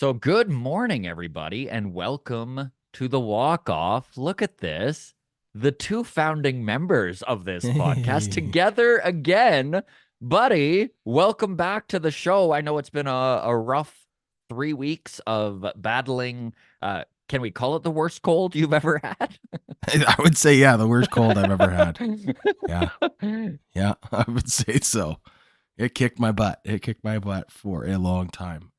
So good morning, everybody, and welcome to the walk-off. Look at this. The two founding members of this podcast Hey, together again. Buddy, welcome back to the show. I know it's been a rough 3 weeks of battling. Can we call it the worst cold you've ever had? I would say, yeah, the worst cold I've ever had. Yeah, yeah, I would say so. It kicked my butt. It kicked my butt for a long time.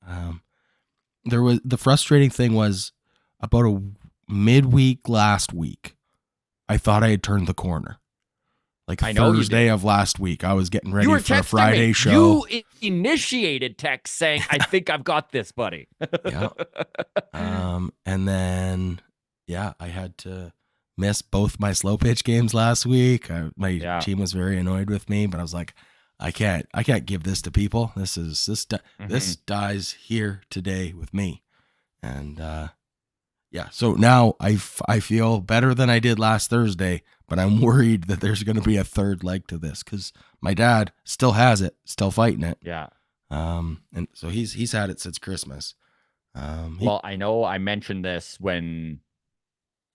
The frustrating thing was about a midweek last week. I thought I had turned the corner. Like I know you Thursday did. of last week, I was getting You ready were for a texting me. Friday show. You initiated text saying, I think I've got this, buddy. Yeah. And then, yeah, I had to miss both my slow pitch games last week. My Yeah. team was very annoyed with me, but I was like, I can't give this to people. This dies here today with me. And yeah, so now I feel better than I did last Thursday, but I'm worried that there's going to be a third leg to this because my dad still has it, still fighting it. Yeah. And so he's had it since Christmas. Well, I know I mentioned this when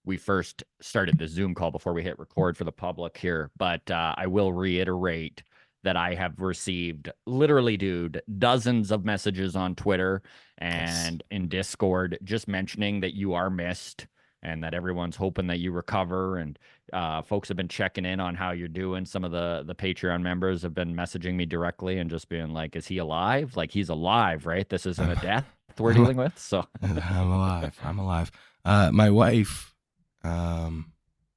we first started the Zoom call before we hit record for the public here, but I will reiterate that I have received literally, dude, dozens of messages on Twitter and in Discord just mentioning that you are missed and that everyone's hoping that you recover. And folks have been checking in on how you're doing. Some of the Patreon members have been messaging me directly and just being like, is he alive? Like, he's alive, right? This isn't a death we're dealing with. So I'm alive. I'm alive. My wife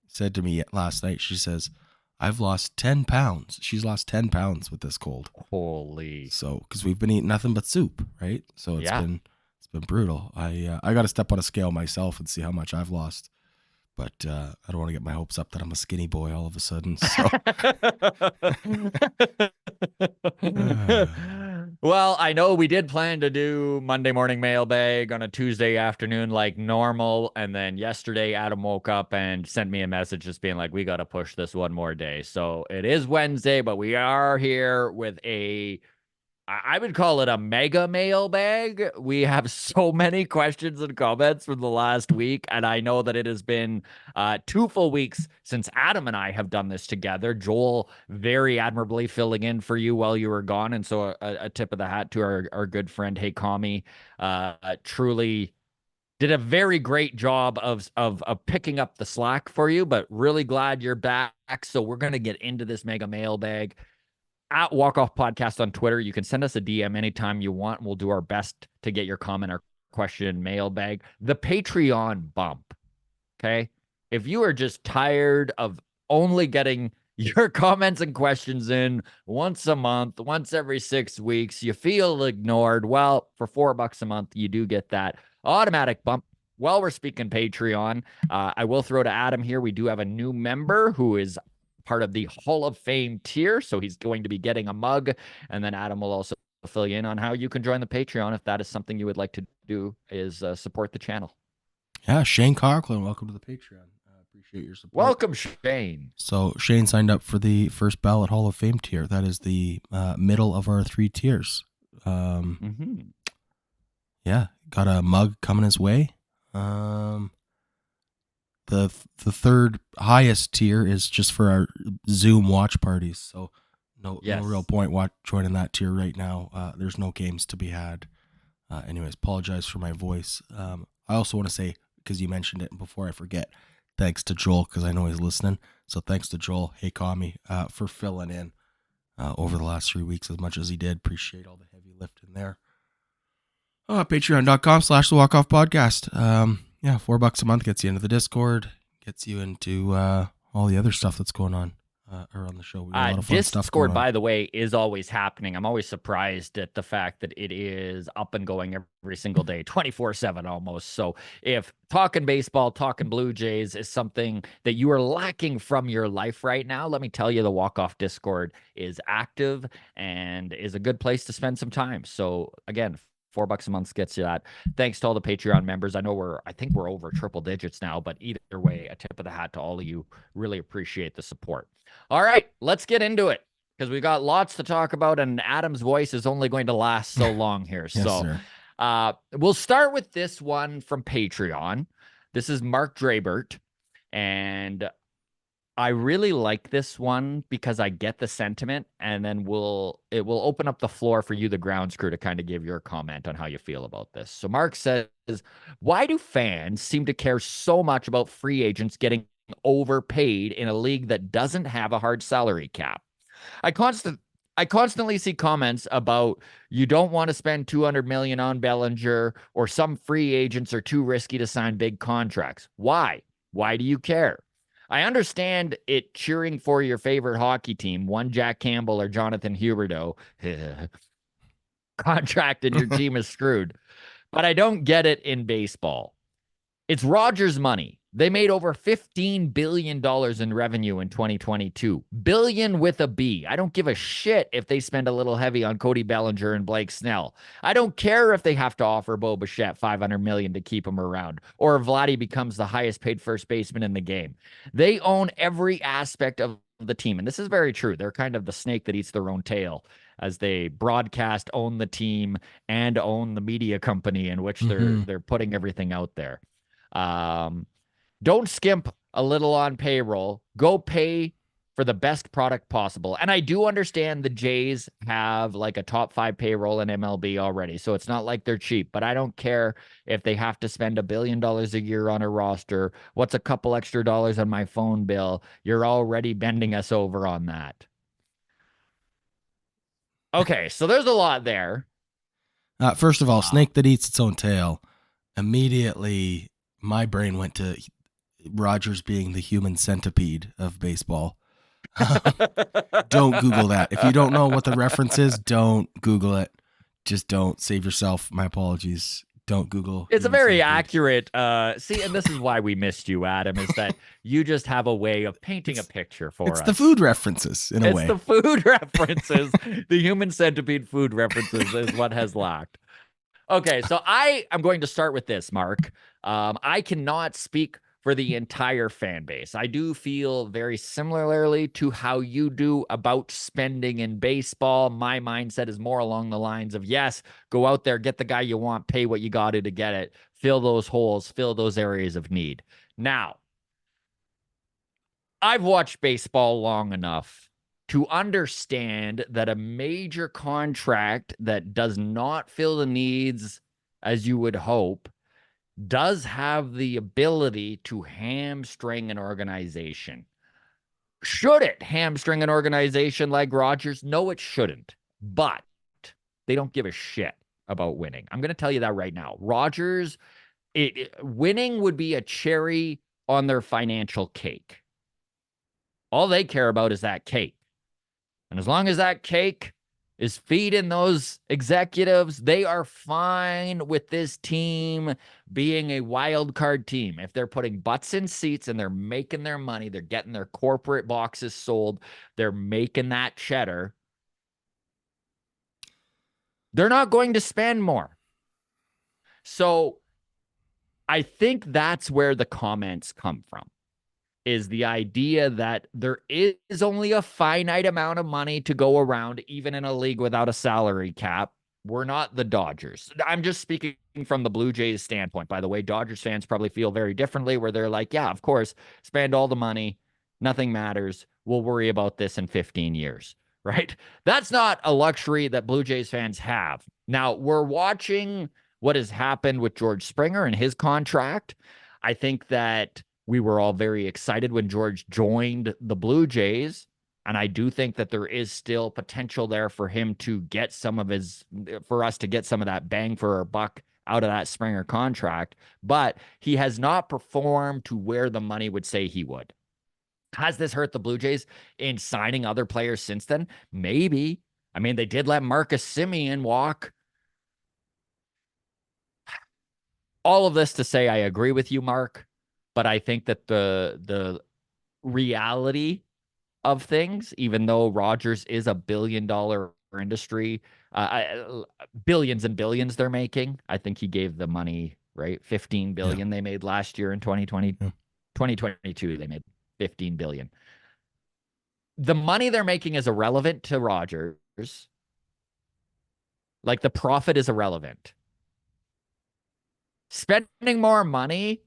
said to me last night, she says, I've lost 10 pounds. She's lost 10 pounds with this cold. holy. So, because we've been eating nothing but soup, right? So it's been brutal. I got to step on a scale myself and see how much I've lost. But I don't want to get my hopes up that I'm a skinny boy all of a sudden. So. Well, I know we did plan to do Monday morning mailbag on a Tuesday afternoon like normal. And then yesterday, Adam woke up and sent me a message just being like, we got to push this one more day. So it is Wednesday, but we are here with I would call it a mega mailbag. We have so many questions and comments from the last week, and I know that it has been 2 full weeks since Adam and I have done this together. Joel very admirably filling in for you while you were gone, and so a tip of the hat to our good friend Hey Kami. Truly did a very great job of picking up the slack for you, but really glad you're back. So we're gonna get into this mega mailbag at Walk Off Podcast on Twitter. You can send us a DM anytime you want. We'll do our best to get your comment or question mailbag. The Patreon bump. Okay. If you are just tired of only getting your comments and questions in once a month, once every 6 weeks, you feel ignored. Well, for $4 a month, you do get that automatic bump. While we're speaking Patreon, I will throw to Adam here. We do have a new member who is part of the Hall of Fame tier. So he's going to be getting a mug. And then Adam will also fill you in on how you can join the Patreon if that is something you would like to do, is support the channel. Yeah, Shane Conklin, welcome to the Patreon. Appreciate your support. Welcome, Shane. So Shane signed up for the first ballot Hall of Fame tier. That is the middle of our 3 tiers. Yeah, got a mug coming his way. The third highest tier is just for our Zoom watch parties. So no real point joining that tier right now. There's no games to be had. Anyways, apologize for my voice. I also want to say, because you mentioned it, and before I forget, thanks to Joel, because I know he's listening. So thanks to Joel, hey Kami, for filling in over the last 3 weeks as much as he did. Appreciate all the heavy lifting there. Patreon.com/the Walk Off Podcast. Yeah, $4 a month gets you into the Discord, gets you into all the other stuff that's going on around the show. We got a lot of fun stuff going Discord, on. by the way, is always happening. I'm always surprised at the fact that it is up and going every single day, 24/7 almost. So if talking baseball, talking Blue Jays is something that you are lacking from your life right now, let me tell you, the Walk Off Discord is active and is a good place to spend some time. So again, $4 a month gets you that. Thanks to all the Patreon members. I think we're over triple digits now, but either way, a tip of the hat to all of you. Really appreciate the support. All right, let's get into it because we got lots to talk about, and Adam's voice is only going to last so long here. Yes, so sir. We'll start with this one from Patreon. This is Mark Drabert, and I really like this one because I get the sentiment, and then it will open up the floor for you, the grounds crew, to kind of give your comment on how you feel about this. So Mark says, why do fans seem to care so much about free agents getting overpaid in a league that doesn't have a hard salary cap? I constantly see comments about you don't want to spend 200 million on Bellinger, or some free agents are too risky to sign big contracts. Why? Why do you care? I understand it cheering for your favorite hockey team, one Jack Campbell or Jonathan Huberdeau contract and your team is screwed. But I don't get it in baseball. It's Rogers' money. They made over $15 billion in revenue in 2022. Billion with a B. I don't give a shit if they spend a little heavy on Cody Bellinger and Blake Snell. I don't care if they have to offer Bo Bichette $500 million to keep him around, or if Vladdy becomes the highest paid first baseman in the game. They own every aspect of the team. And this is very true. They're kind of the snake that eats their own tail, as they broadcast, own the team, and own the media company in which they're putting everything out there. Don't skimp a little on payroll. Go pay for the best product possible. And I do understand the Jays have like a top 5 payroll in MLB already, so it's not like they're cheap, but I don't care if they have to spend $1 billion a year on a roster. What's a couple extra dollars on my phone bill? You're already bending us over on that. Okay, so there's a lot there. First of all, snake that eats its own tail. Immediately, my brain went to Rogers being the human centipede of baseball. Don't Google that. If you don't know what the reference is, don't Google it. Just don't. Save yourself. My apologies. Don't Google. It's a very accurate, see, and this is why we missed you, Adam, is that you just have a way of painting a picture for us. It's the food references, in a way. It's the food references. The human centipede food references is what has lacked. Okay, so I am going to start with this, Mark. I cannot speak for the entire fan base. I do feel very similarly to how you do about spending in baseball. My mindset is more along the lines of, yes, go out there, get the guy you want, pay what you got to get it, fill those holes, fill those areas of need. Now, I've watched baseball long enough to understand that a major contract that does not fill the needs as you would hope does have the ability to hamstring an organization. Should it hamstring an organization like Rogers? No, it shouldn't. But they don't give a shit about winning. I'm going to tell you that right now. Rogers, winning would be a cherry on their financial cake. All they care about is that cake. And as long as that cake is feeding those executives, they are fine with this team being a wild card team. If they're putting butts in seats and they're making their money, they're getting their corporate boxes sold, they're making that cheddar, they're not going to spend more. So I think that's where the comments come from, is the idea that there is only a finite amount of money to go around, even in a league without a salary cap. We're not the Dodgers. I'm just speaking from the Blue Jays standpoint. By the way, Dodgers fans probably feel very differently, where they're like, yeah, of course, spend all the money. Nothing matters. We'll worry about this in 15 years, right? That's not a luxury that Blue Jays fans have. Now, we're watching what has happened with George Springer and his contract. I think that we were all very excited when George joined the Blue Jays, and I do think that there is still potential there for him to get for us to get some of that bang for our buck out of that Springer contract, but he has not performed to where the money would say he would. Has this hurt the Blue Jays in signing other players since then? Maybe. I mean, they did let Marcus Semien walk. All of this to say, I agree with you, Mark. But I think that the reality of things, even though Rogers is a $1 billion industry, billions and billions they're making. I think he gave the money, right? 15 billion they made last year in 2020. 2022, they made 15 billion. The money they're making is irrelevant to Rogers. Like, the profit is irrelevant. spending more money,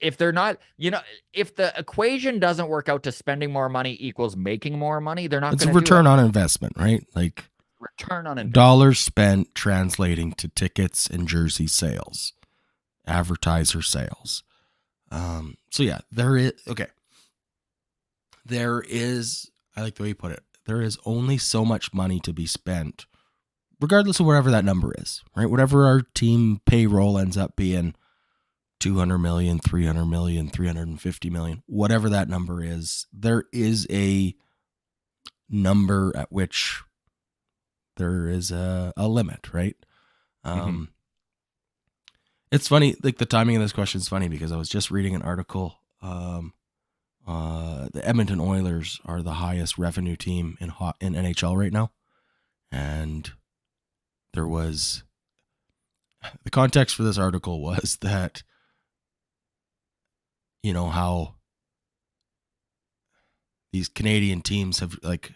if they're not, if the equation doesn't work out to spending more money equals making more money, they're not It's a going to do return it. on investment, right? Like Return on investment. dollars spent translating to tickets and jersey sales, advertiser sales. So yeah, there is, okay. There is, I like the way you put it, there is only so much money to be spent, regardless of whatever that number is, right? Whatever our team payroll ends up being, 200 million, 300 million, 350 million, whatever that number is, there is a number at which there is a limit, right? It's funny, like the timing of this question is funny because I was just reading an article. The Edmonton Oilers are the highest revenue team in NHL right now, and there was, the context for this article was that, you know, how these Canadian teams have like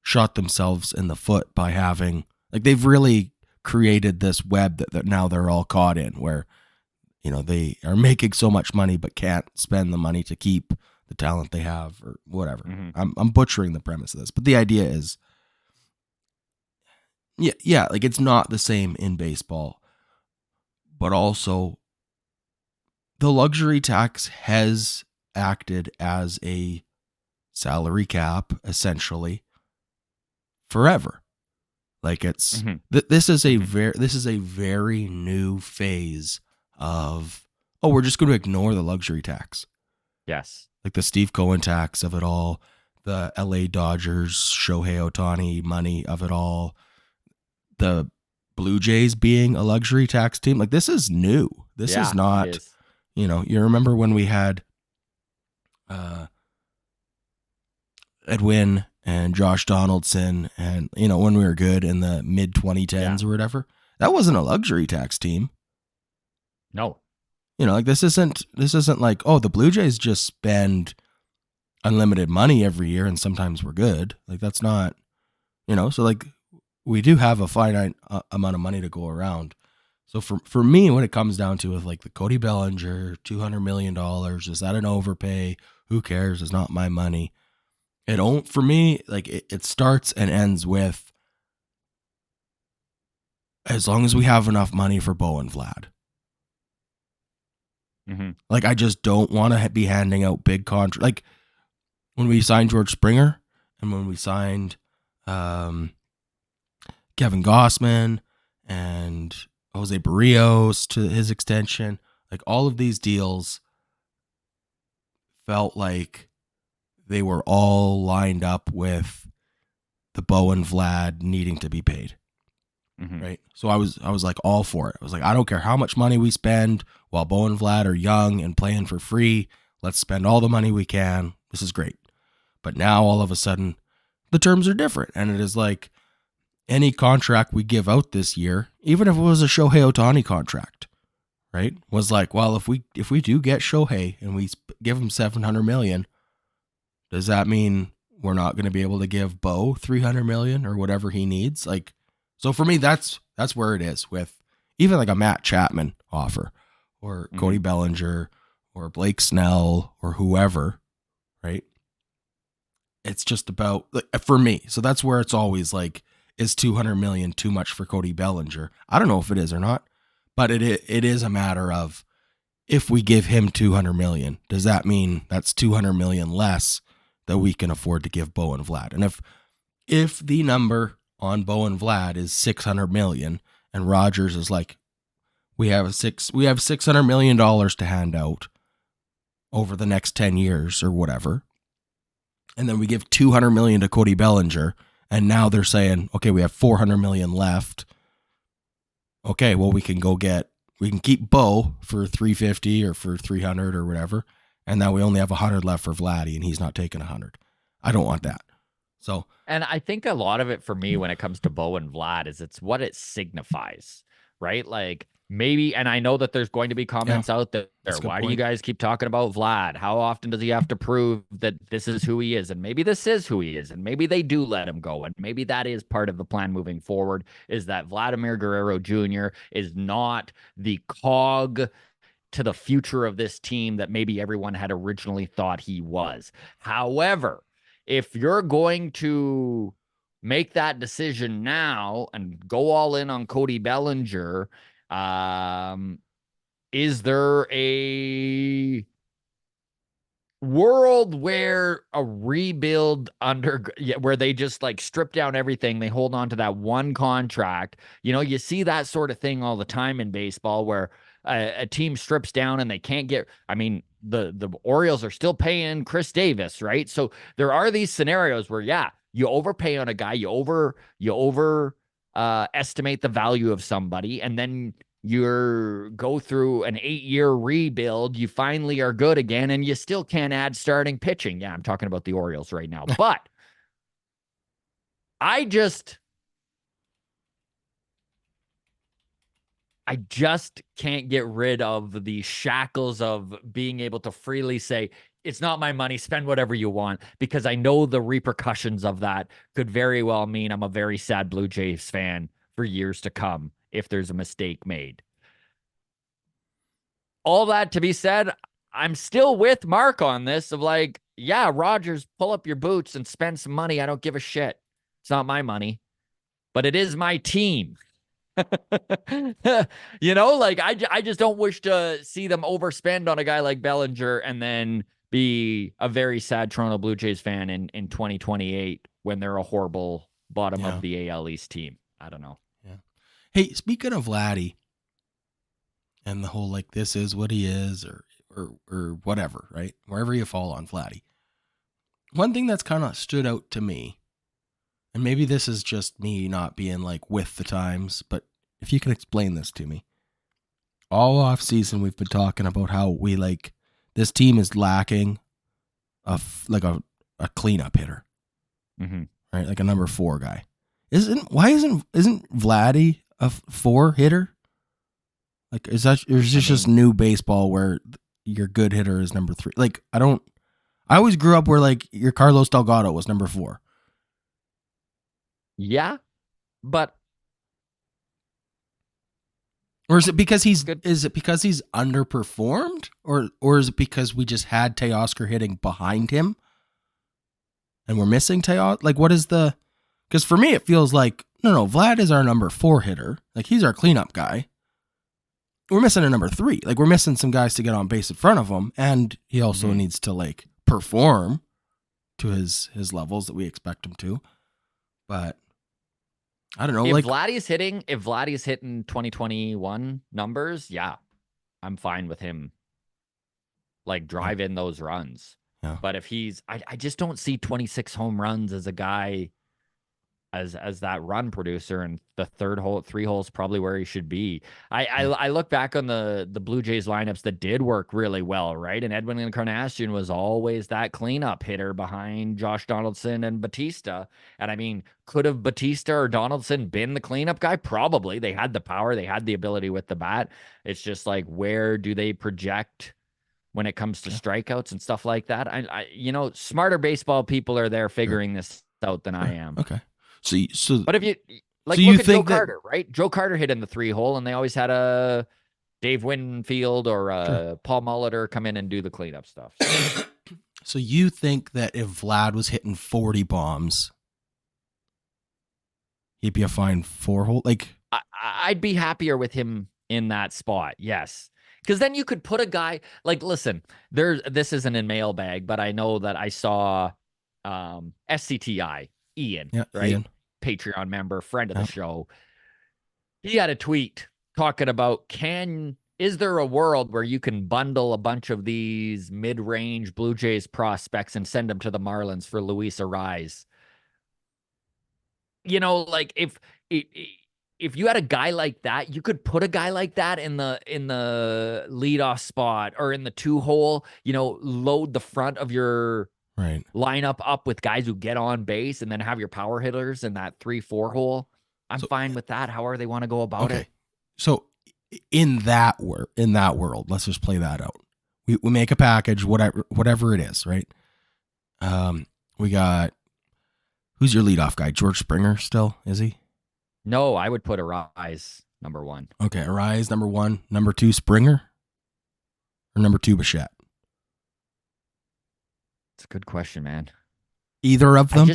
shot themselves in the foot by having, like, they've really created this web that now they're all caught in, where, you know, they are making so much money but can't spend the money to keep the talent they have or whatever. I'm butchering the premise of this, but the idea is, yeah, like it's not the same in baseball, but also the luxury tax has acted as a salary cap essentially forever. Like it's this is a very new phase of, oh, we're just going to ignore the luxury tax. Yes. Like the Steve Cohen tax of it all, the LA Dodgers Shohei Ohtani money of it all, the Blue Jays being a luxury tax team. Like this is new. This is not, you know, you remember when we had Edwin and Josh Donaldson, and, you know, when we were good in the mid 2010s or whatever, that wasn't a luxury tax team. No. You know, like this isn't like, oh, the Blue Jays just spend unlimited money every year and sometimes we're good. Like that's not, you know, so like we do have a finite amount of money to go around. So for me, when it comes down to it, like the Cody Bellinger, $200 million, is that an overpay? Who cares? It's not my money. For me, like it starts and ends with, as long as we have enough money for Bo and Vlad. Like I just don't want to be handing out big contracts. Like when we signed George Springer and when we signed Kevin Gossman and Jose Barrios to his extension, like all of these deals felt like they were all lined up with the Bo and Vlad needing to be paid. Right. So I was like all for it. I was like, I don't care how much money we spend while Bo and Vlad are young and playing for free. Let's spend all the money we can. This is great. But now all of a sudden the terms are different. And it is like any contract we give out this year, even if it was a Shohei Ohtani contract, right, was like, well, if we do get Shohei and we give him $700 million, does that mean we're not going to be able to give Bo $300 million or whatever he needs? Like, so for me, that's where it is with even like a Matt Chapman offer or Cody Bellinger or Blake Snell or whoever, right? It's just about, like, for me. So that's where it's always like, is $200 million too much for Cody Bellinger? I don't know if it is or not, but it is a matter of, if we give him $200 million, does that mean that's $200 million less that we can afford to give Bo and Vlad? And if the number on Bo and Vlad is $600 million and Rogers is like, we have $600 million to hand out over the next 10 years or whatever, and then we give $200 million to Cody Bellinger, and now they're saying, okay, we have $400 million left. Okay, well, we can keep Bo for $350 or for $300 or whatever, and now we only have $100 left for Vladdy, and he's not taking $100. I don't want that. So, and I think a lot of it for me when it comes to Bo and Vlad is it's what it signifies, right? Like maybe, and I know that there's going to be comments out there. Why do you guys keep talking about Vlad? How often does he have to prove that this is who he is? And maybe this is who he is. And maybe they do let him go. And maybe that is part of the plan moving forward, is that Vladimir Guerrero Jr. is not the cog to the future of this team that maybe everyone had originally thought he was. However, if you're going to make that decision now and go all in on Cody Bellinger, is there a world where a rebuild where they just like strip down everything, they hold on to that one contract? You see that sort of thing all the time in baseball where a team strips down and they can't get, I mean, the Orioles are still paying Chris Davis, right? So there are these scenarios where, yeah, you overpay on a guy, you over estimate the value of somebody, and then you go through an 8-year rebuild, you finally are good again, and you still can't add starting pitching. Yeah, I'm talking about the Orioles right now. But I just can't get rid of the shackles of being able to freely say, it's not my money, spend whatever you want, because I know the repercussions of that could very well mean I'm a very sad Blue Jays fan for years to come if there's a mistake made. All that to be said, I'm still with Mark on this of like, yeah, Rogers, pull up your boots and spend some money. I don't give a shit. It's not my money, but it is my team. Like I just don't wish to see them overspend on a guy like Bellinger and then be a very sad Toronto Blue Jays fan in 2028 when they're a horrible bottom of the AL East team. I don't know. Yeah. Hey, speaking of Vladdy and the whole like this is what he is or whatever, right? Wherever you fall on Vladdy. One thing that's kind of stood out to me, and maybe this is just me not being like with the times, but if you can explain this to me. All off season we've been talking about how we like this team is lacking a cleanup hitter. Mm-hmm. Right? Like a number 4 guy. Isn't Vladdy a 4 hitter? Like is just new baseball where your good hitter is number 3? Like I always grew up where like your Carlos Delgado was number 4. Yeah, but or is it because he's underperformed, or is it because we just had Teoscar hitting behind him, and we're missing Teoscar? Like, what is the? Because for me, it feels like no, Vlad is our number 4 hitter. Like he's our cleanup guy. We're missing a number 3. Like we're missing some guys to get on base in front of him, and he also needs to like perform to his levels that we expect him to. But I don't know. If Vladdy's hitting 2021 numbers, yeah, I'm fine with him. Like drive in those runs. Yeah. But if he's, I just don't see 26 home runs as a guy, as that run producer, and the 3 holes probably where he should be. I look back on the Blue Jays lineups that did work really well, right? And Edwin Encarnacion was always that cleanup hitter behind Josh Donaldson and Batista. And I mean, could have Batista or Donaldson been the cleanup guy? Probably. They had the power, they had the ability with the bat. It's just like, where do they project when it comes to strikeouts and stuff like that? I smarter baseball people are there figuring this out than I am. Okay. But if you like, look at Joe Carter, right? Joe Carter hit in the 3 hole, and they always had a Dave Winfield or Paul Molitor come in and do the cleanup stuff. So you think that if Vlad was hitting 40 bombs, he'd be a fine 4 hole? Like I'd be happier with him in that spot. Yes. Because then you could put a guy like, listen, this isn't in mailbag, but I know that I saw SCTI Ian, right? Ian. Patreon member, friend of the show. He had a tweet talking about, is there a world where you can bundle a bunch of these mid-range Blue Jays prospects and send them to the Marlins for Luis Arraez? Like if you had a guy like that, you could put a guy like that in the leadoff spot or in the 2 hole, load the front of your lineup up with guys who get on base, and then have your power hitters in that 3-4 hole. I'm fine with that. However they want to go about it. So in that world, let's just play that out. We make a package, whatever it is, right? We got, who's your leadoff guy? George Springer still, is he? No, I would put Arraez number 1. Okay, Arraez number 1, number 2 Springer. or number 2 Bichette? It's a good question, man. Either of them.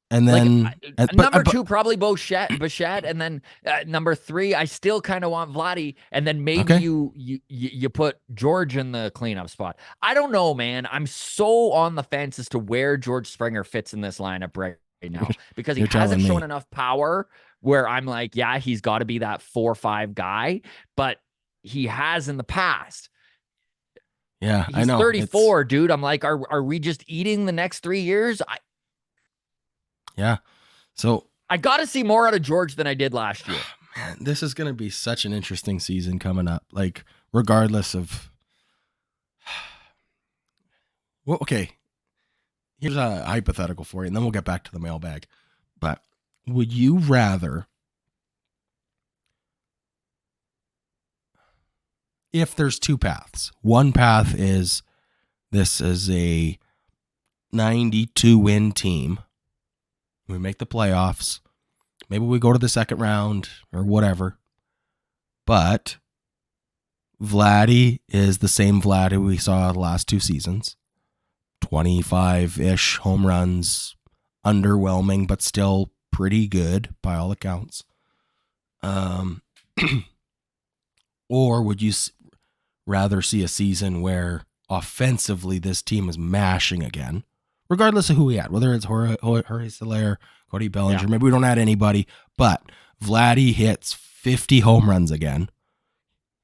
And then number 2 probably Bichette, and then number 3 I still kind of want Vladdy, and then maybe you put George in the cleanup spot. I don't know, man. I'm so on the fence as to where George Springer fits in this lineup right now, because he hasn't shown enough power where I'm like, yeah, he's got to be that 4-5 guy, but he has in the past. Yeah, he's I know. 34, dude. I'm like, are we just eating the next 3 years? Yeah. So I got to see more out of George than I did last year. Man, this is going to be such an interesting season coming up. Like, regardless of. Well, okay. Here's a hypothetical for you, and then we'll get back to the mailbag. But would you rather, if there's 2 paths, one path is this is a 92-win team. We make the playoffs. Maybe we go to the second round or whatever. But Vladdy is the same Vladdy we saw the last 2 seasons. 25-ish home runs. Underwhelming, but still pretty good by all accounts. Or would you rather see a season where offensively this team is mashing again? Regardless of who we had, whether it's Jorge Soler, Cody Bellinger, maybe we don't add anybody, but Vladdy hits 50 home runs again,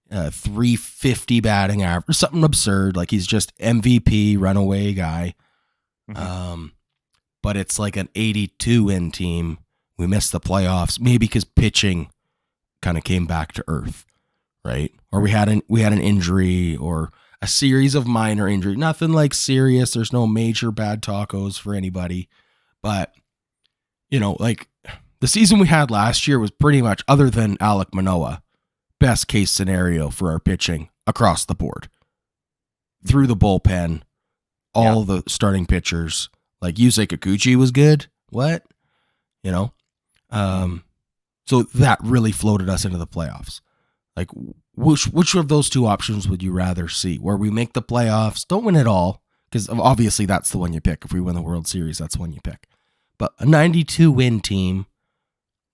350 batting average, something absurd. Like he's just MVP, runaway guy. Mm-hmm. But it's like an 82-win team. We missed the playoffs, maybe because pitching kind of came back to earth, right? Or we had an injury or a series of minor injuries. Nothing like serious. There's no major bad tacos for anybody. But, like the season we had last year was pretty much, other than Alek Manoah, best case scenario for our pitching across the board. Through the bullpen, all the starting pitchers. Like Yusei Kikuchi was good. What? So that really floated us into the playoffs. Like, which of those 2 options would you rather see? Where we make the playoffs, don't win it all, because obviously that's the one you pick. If we win the World Series, that's the one you pick. But a 92-win team,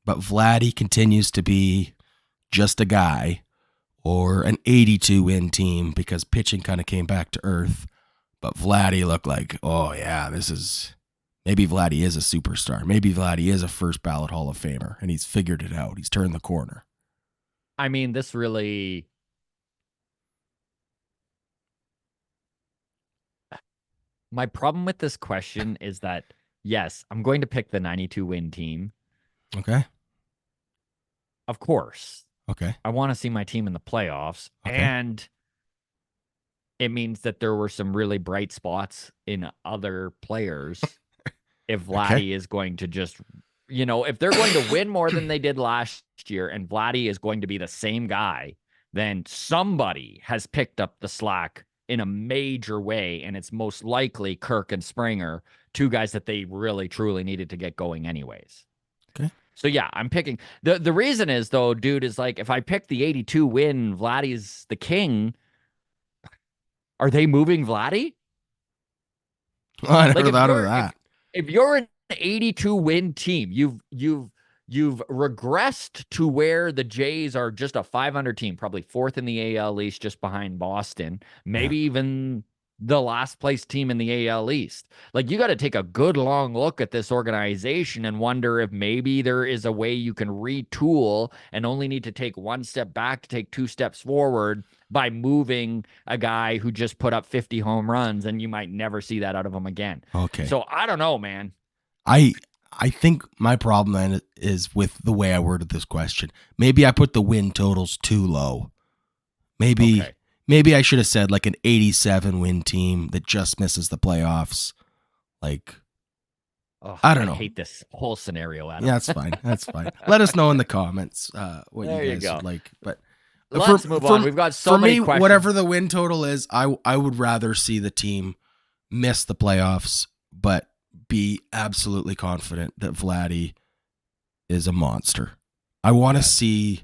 but Vladdy continues to be just a guy, or an 82-win team because pitching kind of came back to earth, but Vladdy looked like, oh yeah, maybe Vladdy is a superstar. Maybe Vladdy is a first ballot Hall of Famer, and he's figured it out. He's turned the corner. I mean, this really... My problem with this question is that, yes, I'm going to pick the 92-win team. Okay. Of course. Okay. I want to see my team in the playoffs. Okay. And it means that there were some really bright spots in other players. If Vladdy is going to just... if they're going to win more than they did last year and Vladdy is going to be the same guy, then somebody has picked up the slack in a major way, and it's most likely Kirk and Springer, 2 guys that they really, truly needed to get going anyways. Okay. So, yeah, I'm picking... The reason is, though, dude, is like, if I pick the 82-win, Vladdy's the king, are they moving Vladdy? Oh, I never thought of that. If you're an 82-win team, you've regressed to where the Jays are just a 500 team, probably 4th in the AL East, just behind Boston, maybe even the last place team in the AL East. Like, you got to take a good long look at this organization and wonder if maybe there is a way you can retool and only need to take 1 step back to take 2 steps forward by moving a guy who just put up 50 home runs, and you might never see that out of him again. Okay. So I don't know, man. I think my problem then is with the way I worded this question. Maybe I put the win totals too low. Maybe I should have said like an 87-win team that just misses the playoffs. Like, I don't know. I hate this whole scenario, Adam. Yeah, that's fine. That's fine. Let us know in the comments what there you guys go. would like. But let's move on. We've got so many questions. Whatever the win total is, I would rather see the team miss the playoffs, but be absolutely confident that Vladdy is a monster. I want to see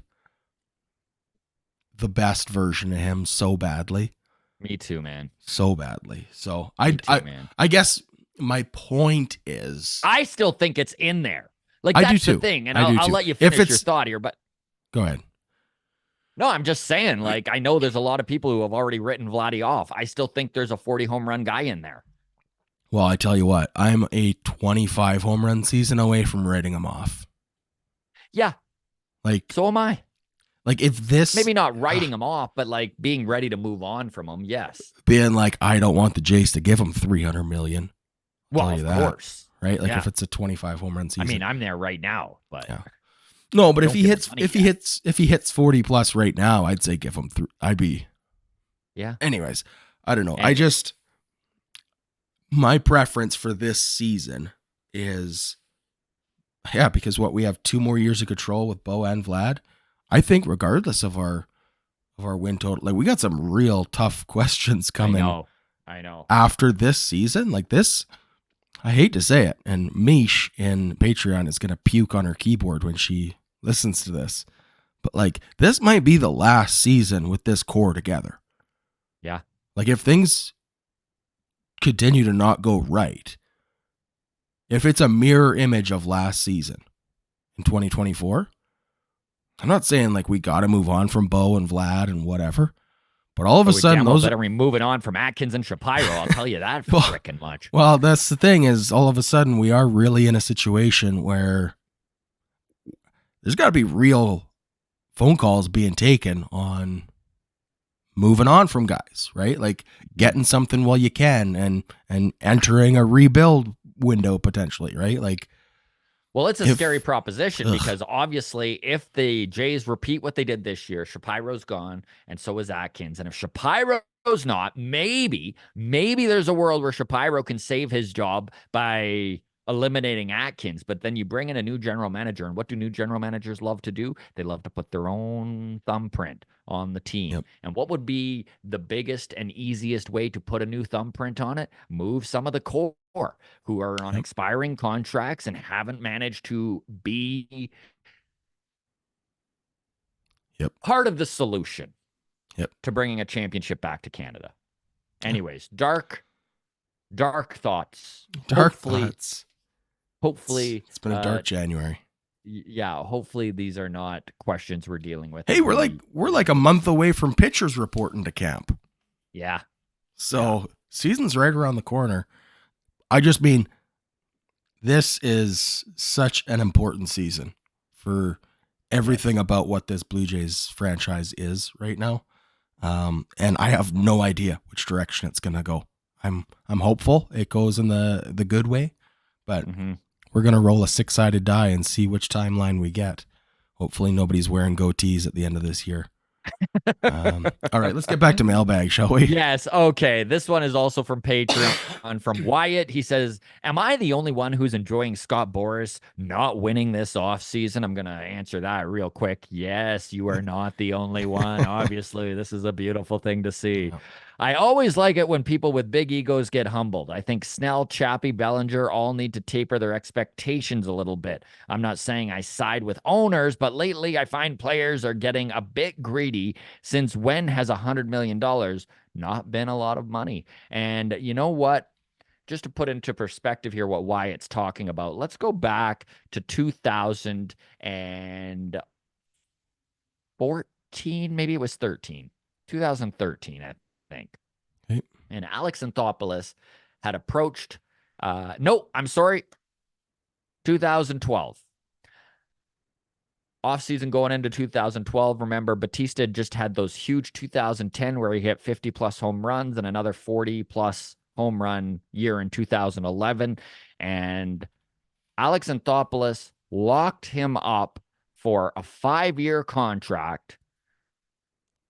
the best version of him so badly. Me too, man. So badly. So Man. I guess my point is, I still think it's in there. Like, I do that's the too. thing. And I do I'll too. let you If finish your it's, thought here, but go ahead. no, I'm just saying, like, I know there's a lot of people who have already written Vladdy off. I still think there's a 40 home run guy in there. Well, I tell you what, I'm a 25 home run season away from writing him off. Yeah. Like, so am I. Like, if this, maybe not writing him off, but like being ready to move on from him. Yes. Being like, I don't want the Jays to give him $300 million. Well, of course. Right? Like, if it's a 25 home run season. I mean, I'm there right now, but yeah. No, but if he hits 40 plus right now, I'd say give him I'd be. Yeah. Anyways, I don't know. My preference for this season is, because we have 2 more years of control with Bo and Vlad. I think regardless of our win total, like, we got some real tough questions coming. I know. After this season, like this, I hate to say it, and Mish in Patreon is going to puke on her keyboard when she listens to this, but like, this might be the last season with this core together. Yeah. Like, if things continue to not go right, if it's a mirror image of last season in 2024, I'm not saying like we got to move on from Bo and Vlad and whatever, but all of a sudden those better be moving on from Atkins and Shapiro. I'll tell you that freaking much. Well, that's the thing, is all of a sudden we are really in a situation where there's got to be real phone calls being taken on moving on from guys, right? Like getting something while you can and entering a rebuild window potentially, right? Like, well, it's a scary proposition because obviously if the Jays repeat what they did this year, Shapiro's gone and so is Atkins. And if Shapiro's not, maybe there's a world where Shapiro can save his job by eliminating Atkins. But then you bring in a new general manager, and what do new general managers love to do? They love to put their own thumbprint on the team. Yep. And what would be the biggest and easiest way to put a new thumbprint on it? Move some of the core who are on expiring contracts and haven't managed to be part of the solution to bringing a championship back to Canada. Anyways, dark thoughts. Hopefully it's been a dark January. Yeah, hopefully these are not questions we're dealing with. Hey, we're like a month away from pitchers reporting to camp. Yeah. So season's right around the corner. I just mean, this is such an important season for everything about what this Blue Jays franchise is right now. And I have no idea which direction it's going to go. I'm hopeful it goes in the good way, but we're going to roll a 6-sided die and see which timeline we get. Hopefully nobody's wearing goatees at the end of this year. All right, let's get back to mailbag, shall we? Yes. Okay. This one is also from Patreon from Wyatt. He says, am I the only one who's enjoying Scott Boras not winning this offseason? I'm going to answer that real quick. Yes, you are not the only one. Obviously, this is a beautiful thing to see. I always like it when people with big egos get humbled. I think Snell, Chappie, Bellinger all need to taper their expectations a little bit. I'm not saying I side with owners, but lately I find players are getting a bit greedy, since when has $100 million not been a lot of money? And you know what? Just to put into perspective here what Wyatt's talking about, let's go back to 2014, maybe it was 13, 2013, I think. Okay. And Alex Anthopoulos had approached, no, I'm sorry, 2012. Offseason going into 2012, remember, Batista just had those huge 2010 where he hit 50-plus home runs and another 40-plus home run year in 2011. And Alex Anthopoulos locked him up for a 5-year contract,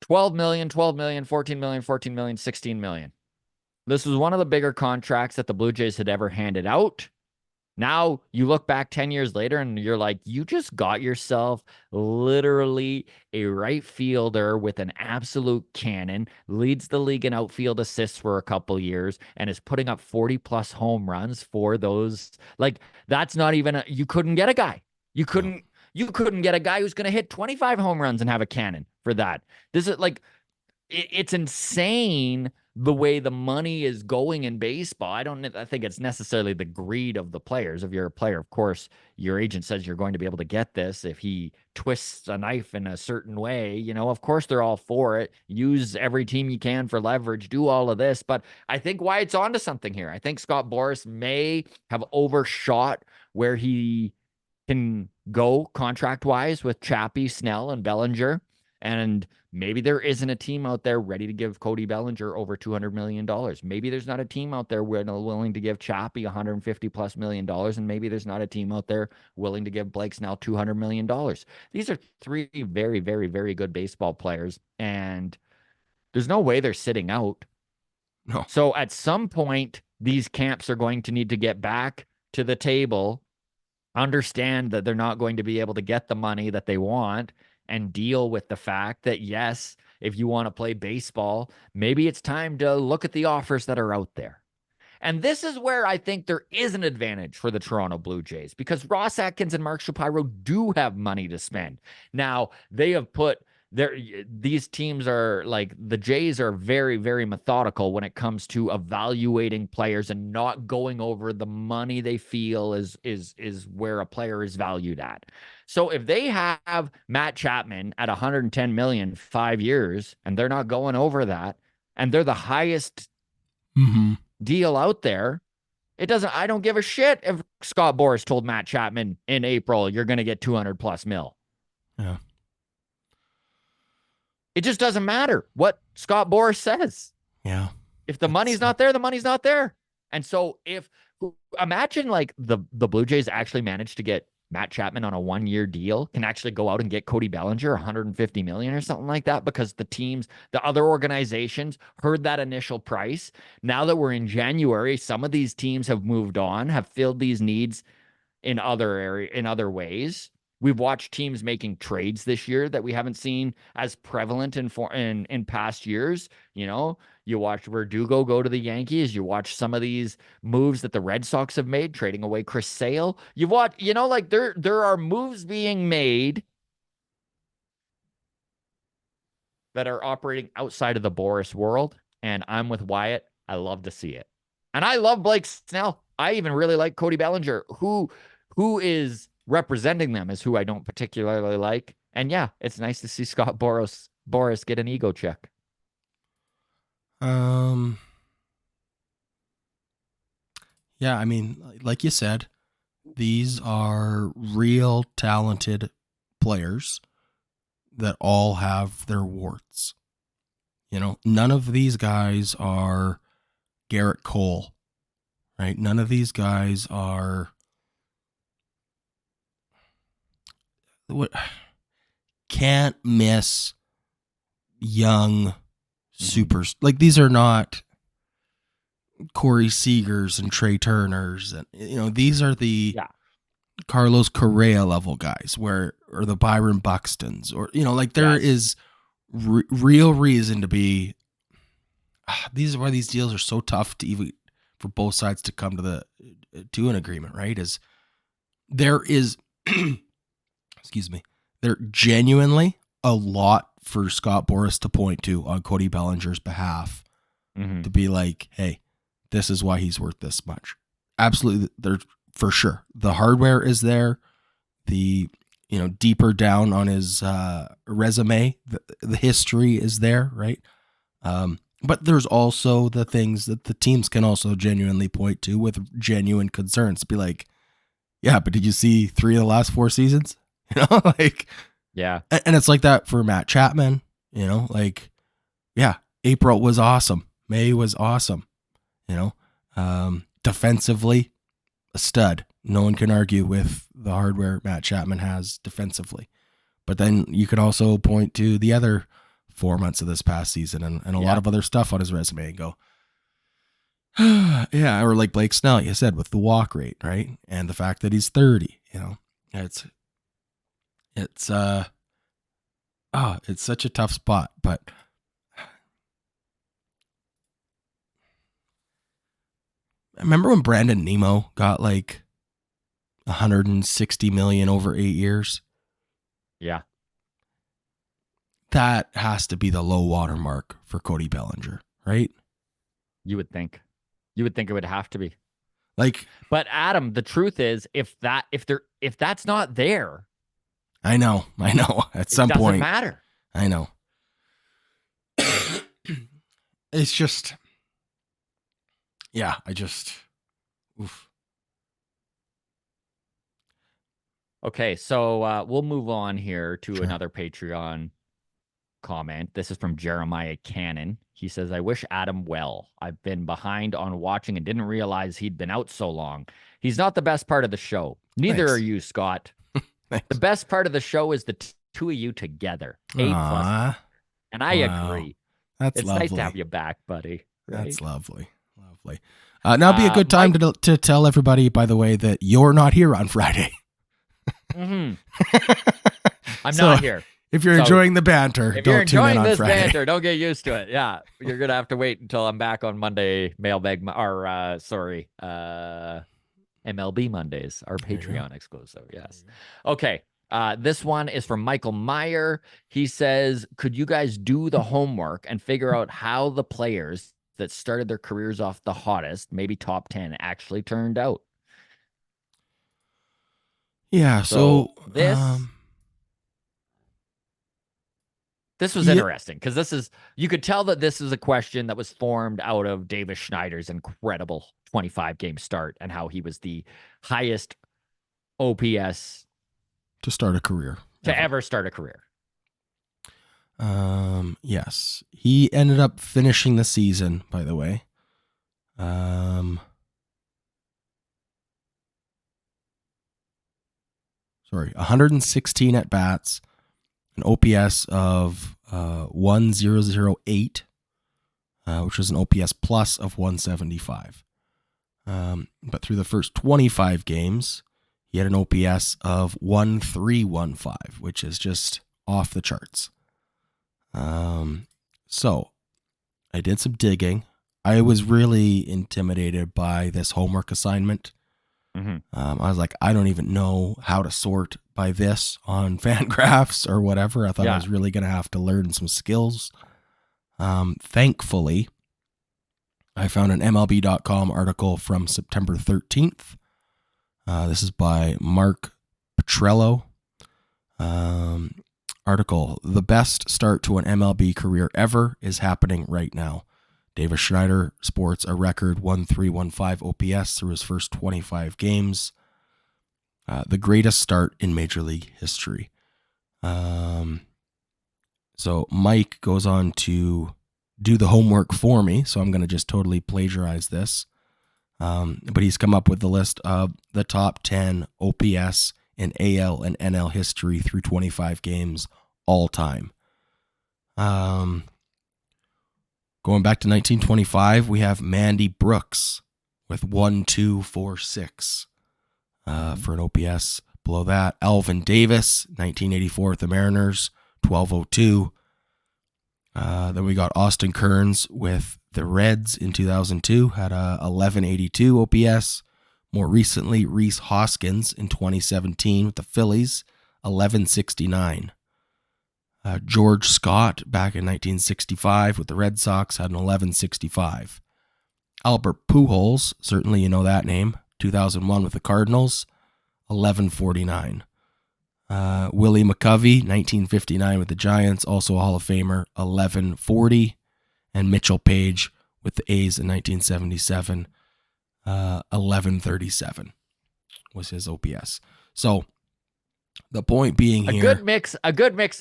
12 million, 12 million, 14 million, 14 million, 16 million. This was one of the bigger contracts that the Blue Jays had ever handed out. Now you look back 10 years later and you're like, you just got yourself literally a right fielder with an absolute cannon, leads the league in outfield assists for a couple years, and is putting up 40-plus home runs for those. Like, that's not even you couldn't get a guy. You couldn't get a guy who's going to hit 25 home runs and have a cannon for that. This is like, it's insane the way the money is going in baseball. I think it's necessarily the greed of the players. If you're a player, of course, your agent says you're going to be able to get this. If he twists a knife in a certain way, of course they're all for it. Use every team you can for leverage, do all of this. But I think Wyatt's onto something here. I think Scott Boras may have overshot where he can go contract wise with Chappie, Snell, and Bellinger. And maybe there isn't a team out there ready to give Cody Bellinger over $200 million. Maybe there's not a team out there willing to give Chappie $150+ million. And maybe there's not a team out there willing to give Blake Snell $200 million. These are three very, very, very good baseball players. And there's no way they're sitting out. No. So at some point, these camps are going to need to get back to the table, understand that they're not going to be able to get the money that they want, and deal with the fact that, yes, if you want to play baseball, maybe it's time to look at the offers that are out there. And this is where I think there is an advantage for the Toronto Blue Jays, because Ross Atkins and Mark Shapiro do have money to spend. Now, they have put these teams are like, the Jays are very, very methodical when it comes to evaluating players and not going over the money they feel is where a player is valued at. So if they have Matt Chapman at 110 million 5 years and they're not going over that, and they're the highest deal out there, I don't give a shit if Scott Boras told Matt Chapman in April, you're going to get 200+ mil. Yeah. It just doesn't matter what Scott Boras says. Yeah. If the money's not there, the money's not there. And so imagine like the Blue Jays actually managed to get Matt Chapman on a 1-year deal, can actually go out and get Cody Bellinger 150 million or something like that, because the other organizations heard that initial price. Now that we're in January, some of these teams have moved on, have filled these needs in other ways. We've watched teams making trades this year that we haven't seen as prevalent in past years. You watched Verdugo go to the Yankees. You watch some of these moves that the Red Sox have made, trading away Chris Sale. You watch, like there are moves being made that are operating outside of the Boras world, and I'm with Wyatt. I love to see it. And I love Blake Snell. I even really like Cody Bellinger, who is representing them is who I don't particularly like. And yeah, it's nice to see Scott Boras get an ego check. Yeah, I mean, like you said, these are real talented players that all have their warts. None of these guys are Garrett Cole, right? None of these guys are can't miss young supers. Like, these are not Corey Seagers and Trey Turners, and these are the Carlos Correa level guys, or the Byron Buxtons, or there is real reason to be. These are why these deals are so tough to even for both sides to come to an agreement, right? Is there is excuse me, there genuinely a lot for Scott Boras to point to on Cody Bellinger's behalf, to be like, hey, this is why he's worth this much. Absolutely, there for sure. The hardware is there. The deeper down on his resume, the history is there, right? But there's also the things that the teams can also genuinely point to with genuine concerns. Be like, yeah, but did you see 3 of the last 4 seasons? Yeah. And it's like that for Matt Chapman, yeah, April was awesome. May was awesome. Defensively, a stud. No one can argue with the hardware Matt Chapman has defensively. But then you could also point to the other 4 months of this past season and a lot of other stuff on his resume and go, yeah, or like Blake Snell, you said, with the walk rate, right? And the fact that he's 30, it's such a tough spot. But remember when Brandon Nimmo got like 160 million over 8 years? Yeah. that has to be the low water mark for Cody Bellinger, right? You would think it would have to be. Like, but Adam, the truth is, if that's not there, I know. At some point, it doesn't matter. I know. It's just, yeah. Oof. Okay, so we'll move on here to Sure. another Patreon comment. This is from Jeremiah Cannon. He says, I wish Adam well. I've been behind on watching and didn't realize he'd been out so long. He's not the best part of the show. Neither Thanks. are you, Scott. Thanks. The best part of the show is the two of you together. A+. And I agree. That's lovely. It's nice to have you back, buddy. Right? That's lovely. Now be a good time to tell everybody, by the way, that you're not here on Friday. I'm not here. If you're enjoying the banter, don't tune in on Friday. Banter, don't get used to it. Yeah, you're gonna have to wait until I'm back on Monday. MLB Mondays, our Patreon exclusive. Yes. Okay. This one is from Michael Meyer. He says, could you guys do the homework and figure out how the players that started their careers off the hottest, maybe top 10, actually turned out? Yeah. So this was interesting because you could tell that this is a question that was formed out of Davis Schneider's incredible 25-game start and how he was the highest OPS to start a career. To ever start a career. Yes. He ended up finishing the season, by the way. 116 at bats, an OPS of 1008, which was an OPS plus of 175. But through the first 25 games, he had an OPS of 1315, which is just off the charts. So I did some digging. I was really intimidated by this homework assignment. Mm-hmm. I was like, I don't even know how to sort by this on Fangraphs or whatever. I thought I was really going to have to learn some skills. Thankfully, I found an MLB.com article from September 13th. This is by Mark Petrello. Article, the best start to an MLB career ever is happening right now. Davis Schneider sports a record 1315 OPS through his first 25 games. The greatest start in Major League history. So Mike goes on to do the homework for me, so I'm going to just totally plagiarize this. But he's come up with the list of the top 10 OPS in AL and NL history through 25 games all time. Going back to 1925, we have Mandy Brooks with 1246 for an OPS. Below that, Alvin Davis, 1984 with the Mariners, 1202. Then we got Austin Kearns with the Reds in 2002, had a 1182 OPS. More recently, Rhys Hoskins in 2017 with the Phillies, 1169. George Scott back in 1965 with the Red Sox had an 1165. Albert Pujols, certainly you know that name, 2001 with the Cardinals, 1149. Willie McCovey, 1959 with the Giants, also a Hall of Famer, 1140. And Mitchell Page with the A's in 1977, 1137 was his OPS. So the point being a good mix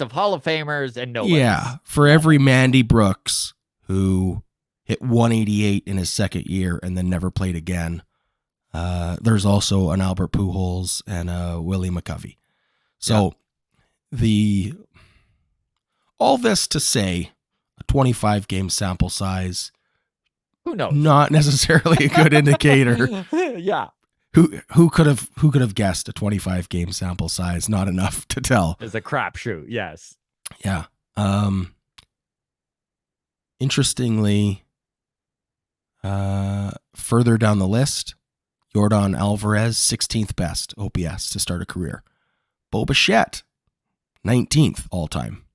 of Hall of Famers and nobody. Yeah, for every Mandy Brooks who hit 188 in his second year and then never played again, there's also an Albert Pujols and a Willie McCovey. So all this to say, a 25-game sample size, who knows? Not necessarily a good indicator. Yeah. Who could have guessed a 25-game sample size? Not enough to tell. It's a crapshoot. Yes. Yeah. Interestingly, further down the list, Yordan Alvarez, 16th best OPS to start a career. Bo Bichette, 19th all time.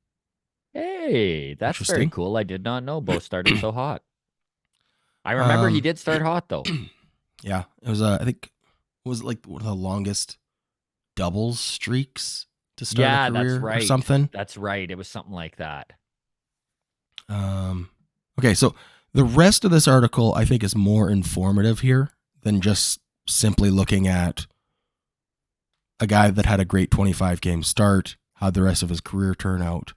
Hey, that's very cool. I did not know Bo started so hot. I remember he did start hot though. Yeah, it was I think it was like one of the longest doubles streaks to start a career that's right. or something. That's right. It was something like that. Okay, so the rest of this article I think is more informative here than just simply looking at a guy that had a great 25 game start, how'd the rest of his career turn out.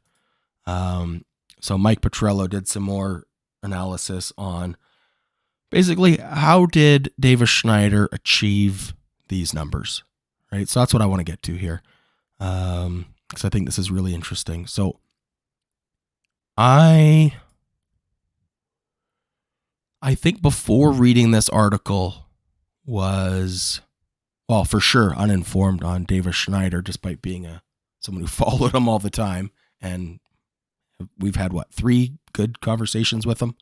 So Mike Petrello did some more analysis on basically how did Davis Schneider achieve these numbers, right? So that's what I want to get to here, because I think this is really interesting. So I think before reading this article was, well, for sure uninformed on Davis Schneider, despite being someone who followed him all the time, and we've had 3 good conversations with him.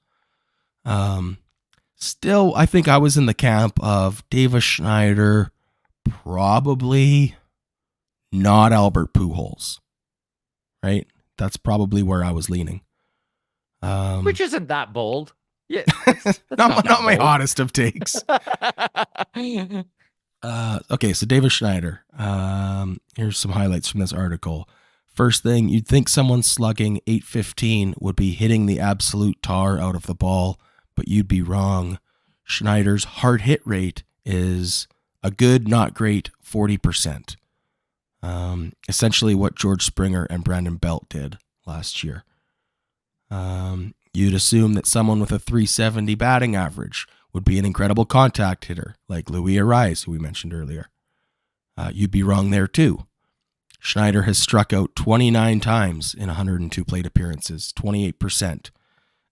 Still, I think I was in the camp of Davis Schneider, probably not Albert Pujols, right? That's probably where I was leaning. Which isn't that bold. Yeah, that's not my hottest of takes. Okay, so Davis Schneider. Here's some highlights from this article. First thing, you'd think someone slugging .815 would be hitting the absolute tar out of the ball, but you'd be wrong. Schneider's hard hit rate is a good, not great 40%. Essentially what George Springer and Brandon Belt did last year. You'd assume that someone with a .370 batting average would be an incredible contact hitter, like Luis Ariz, who we mentioned earlier. You'd be wrong there too. Schneider has struck out 29 times in 102 plate appearances, 28%.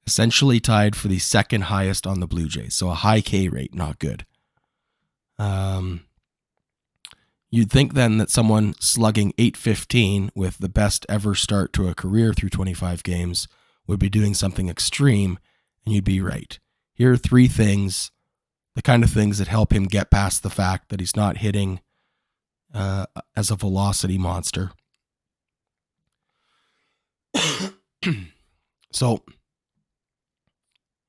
Essentially tied for the second highest on the Blue Jays, so a high K rate, not good. You'd think then that someone slugging .815 with the best ever start to a career through 25 games would be doing something extreme, and you'd be right. Here are 3 things, the kind of things that help him get past the fact that he's not hitting as a velocity monster. So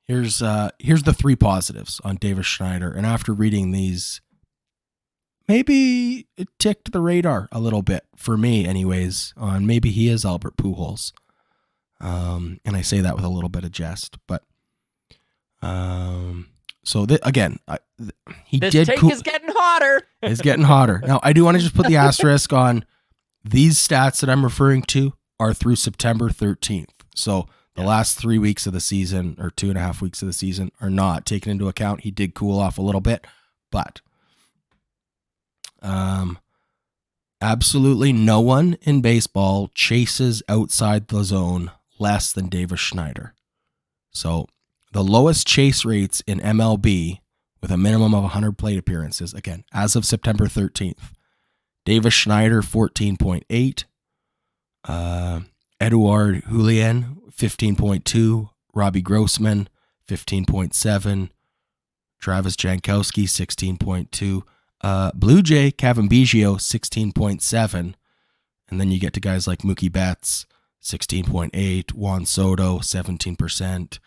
here's the 3 positives on Davis Schneider, and after reading these, maybe it ticked the radar a little bit for me, anyways, on maybe he is Albert Pujols. And I say that with a little bit of jest, but so again, this take is getting hotter. It's getting hotter. Now, I do want to just put the asterisk on these stats that I'm referring to are through September 13th. So the last 3 weeks of the season, or 2.5 weeks of the season, are not taken into account. He did cool off a little bit, but absolutely no one in baseball chases outside the zone less than Davis Schneider. So the lowest chase rates in MLB with a minimum of 100 plate appearances, again, as of September 13th, Davis Schneider, 14.8, Eduard Julian, 15.2, Robbie Grossman, 15.7, Travis Jankowski, 16.2, Blue Jay, Kevin Biggio, 16.7, and then you get to guys like Mookie Betts, 16.8, Juan Soto, 17%.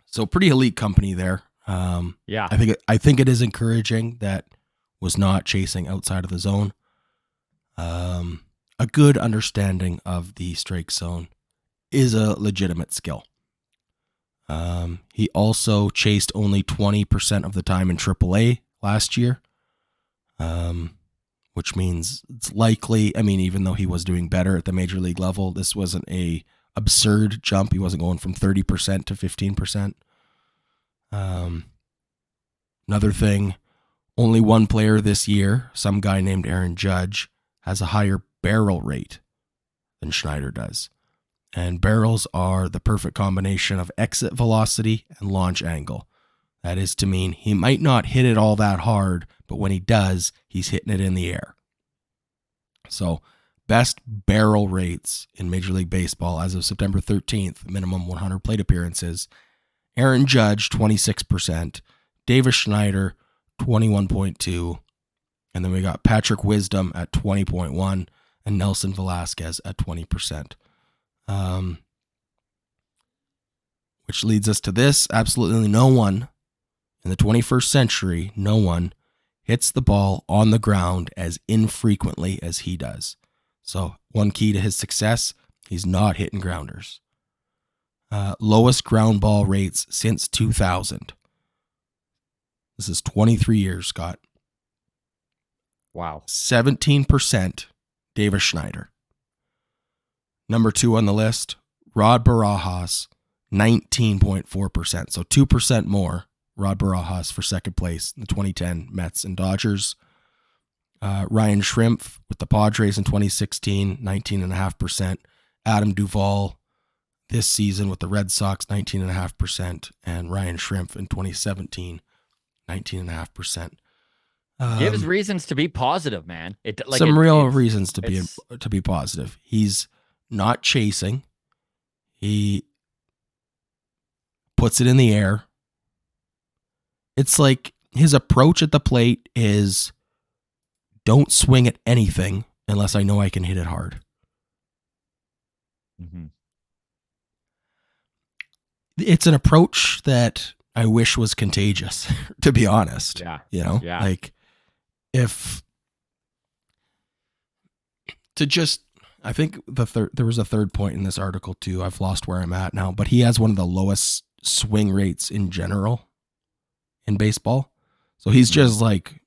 So pretty elite company there. Yeah, I think it is encouraging that was not chasing outside of the zone. A good understanding of the strike zone is a legitimate skill. He also chased only 20% of the time in AAA last year, which means it's likely, I mean, even though he was doing better at the major league level, this wasn't a absurd jump. He wasn't going from 30% to 15%. Another thing, only one player this year, some guy named Aaron Judge, has a higher barrel rate than Schneider does. And barrels are the perfect combination of exit velocity and launch angle. That is to mean he might not hit it all that hard, but when he does, he's hitting it in the air. So, best barrel rates in Major League Baseball as of September 13th, minimum 100 plate appearances. Aaron Judge, 26%. Davis Schneider, 21.2%. And then we got Patrick Wisdom at 20.1% and Nelson Velasquez at 20%. Which leads us to this. Absolutely no one in the 21st century, no one hits the ball on the ground as infrequently as he does. So one key to his success, he's not hitting grounders. Lowest ground ball rates since 2000. This is 23 years, Scott. Wow. 17%, Davis Schneider. Number 2 on the list, Rod Barajas, 19.4%. So 2% more. Rod Barajas for second place in the 2010 Mets and Dodgers. Ryan Shrimp with the Padres in 2016, 19.5%. Adam Duvall this season with the Red Sox, 19.5%. And Ryan Shrimp in 2017, 19.5%. Gives reasons to be positive, man. Reasons to be positive. He's not chasing. He puts it in the air. It's like his approach at the plate is don't swing at anything unless I know I can hit it hard. Mm-hmm. It's an approach that I wish was contagious, to be honest. Yeah. You know, yeah. Like if to just, I think there was a third point in this article too. I've lost where I'm at now, but he has one of the lowest swing rates in general in baseball. So he's just like,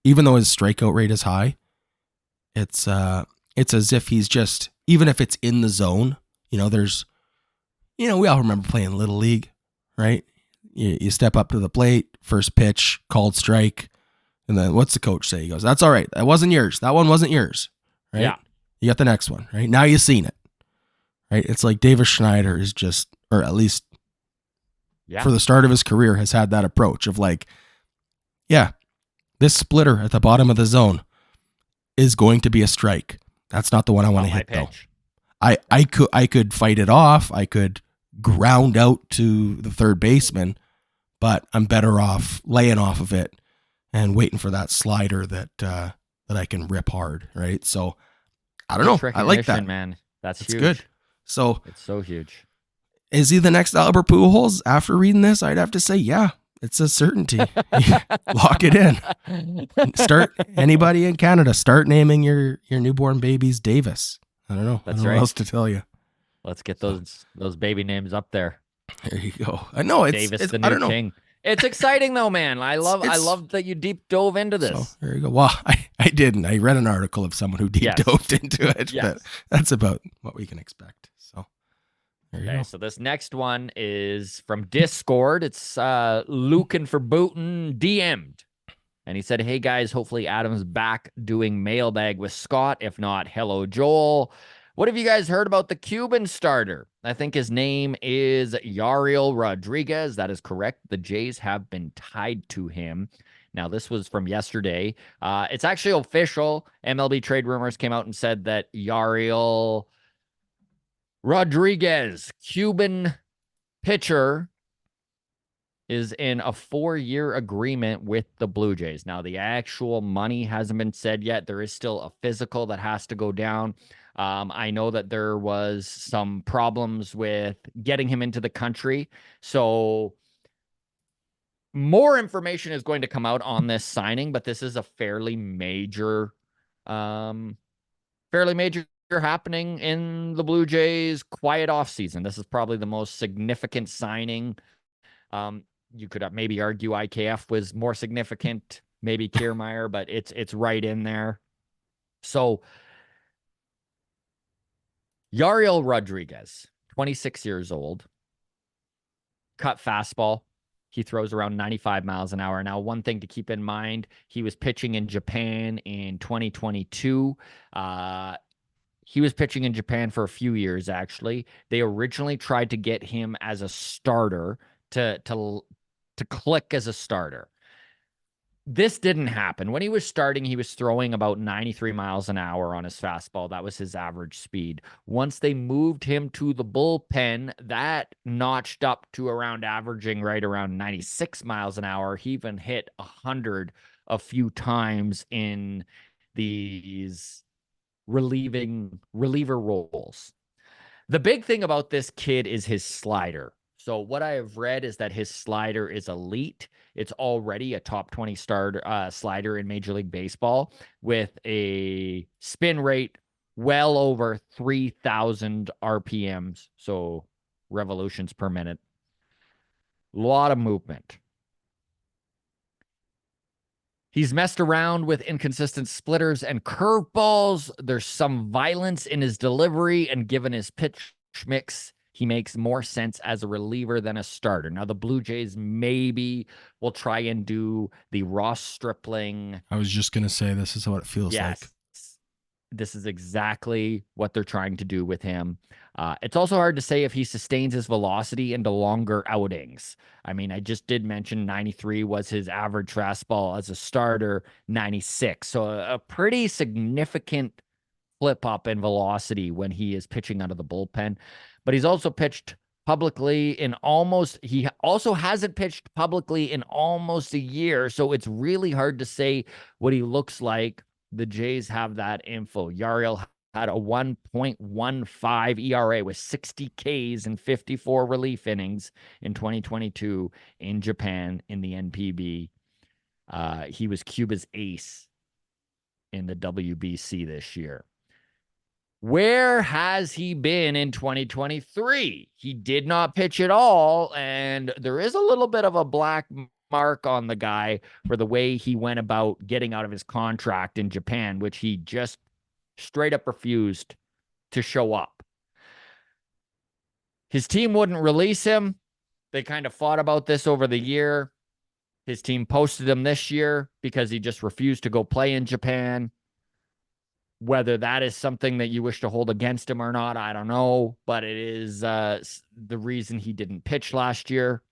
even though his strikeout rate is high, it's as if he's just, even if it's in the zone, we all remember playing Little League, right? You step up to the plate, first pitch, called strike, and then what's the coach say? He goes, "That's all right. That wasn't yours. That one wasn't yours." Right? Yeah. You got the next one, right? Now you've seen it, right? It's like Davis Schneider is just, or at least for the start of his career, has had that approach of like, yeah, this splitter at the bottom of the zone is going to be a strike. That's not the one I want to hit though. I could fight it off. I could ground out to the third baseman, but I'm better off laying off of it and waiting for that slider that I can rip hard, right? So I don't know. I like that, man. That's huge. Good. So it's so huge. Is he the next Albert Pujols? After reading this, I'd have to say, yeah, it's a certainty. Lock it in. Anybody in Canada, start naming your newborn babies Davis. I don't know. That's I don't know what else to tell you. Let's get those baby names up there. There you go. I know Davis, the new king. It's exciting though, man. I love that you deep dove into this. So, there you go. Well, I didn't. I read an article of someone who deep dove into it. Yes. But that's about what we can expect. So there you go. So this next one is from Discord. It's Lucan for Booten DM'd. And he said, "Hey guys, hopefully Adam's back doing mailbag with Scott. If not, hello Joel. What have you guys heard about the Cuban starter? I think his name is Yariel Rodriguez. That is correct. The Jays have been tied to him." Now, this was from yesterday. It's actually official. MLB Trade Rumors came out and said that Yariel Rodriguez, Cuban pitcher, is in a 4-year agreement with the Blue Jays. Now, the actual money hasn't been said yet. There is still a physical that has to go down. I know that there was some problems with getting him into the country. So more information is going to come out on this signing, but this is a fairly major happening in the Blue Jays quiet offseason. This is probably the most significant signing. You could maybe argue IKF was more significant, maybe Kiermaier, but it's right in there. So Yariel Rodriguez, 26 years old, cut fastball. He throws around 95 miles an hour. Now, one thing to keep in mind, he was pitching in Japan in 2022. He was pitching in Japan for a few years, actually. They originally tried to get him as a starter to click as a starter. This didn't happen. When he was starting, he was throwing about 93 miles an hour on his fastball. That was his average speed. Once they moved him to the bullpen, that notched up to averaging right around 96 miles an hour. He even hit 100 a few times in these reliever roles. The big thing about this kid is his slider. So what I have read is that his slider is elite. It's already a top 20 slider in Major League Baseball with a spin rate well over 3,000 RPMs, so revolutions per minute. A lot of movement. He's messed around with inconsistent splitters and curveballs. There's some violence in his delivery, and given his pitch mix, he makes more sense as a reliever than a starter. Now, the Blue Jays maybe will try and do the Ross Stripling. I was just going to say, this is what it feels like. This is exactly what they're trying to do with him. It's also hard to say if he sustains his velocity into longer outings. I mean, I just did mention 93 was his average fastball as a starter, 96. So a pretty significant flip up in velocity when he is pitching out of the bullpen. But he's also pitched publicly he also hasn't pitched publicly in almost a year. So it's really hard to say what he looks like. The Jays have that info. Yariel had a 1.15 ERA with 60 Ks and 54 relief innings in 2022 in Japan in the NPB. He was Cuba's ace in the WBC this year. Where has he been in 2023? He did not pitch at all, and there is a little bit of a black mark on the guy for the way he went about getting out of his contract in Japan, which he just straight up refused to show up. His team wouldn't release him. They kind of fought about this over the year. His team posted him this year because he just refused to go play in Japan. Whether that is something that you wish to hold against him or not, I don't know, but it is the reason he didn't pitch last year.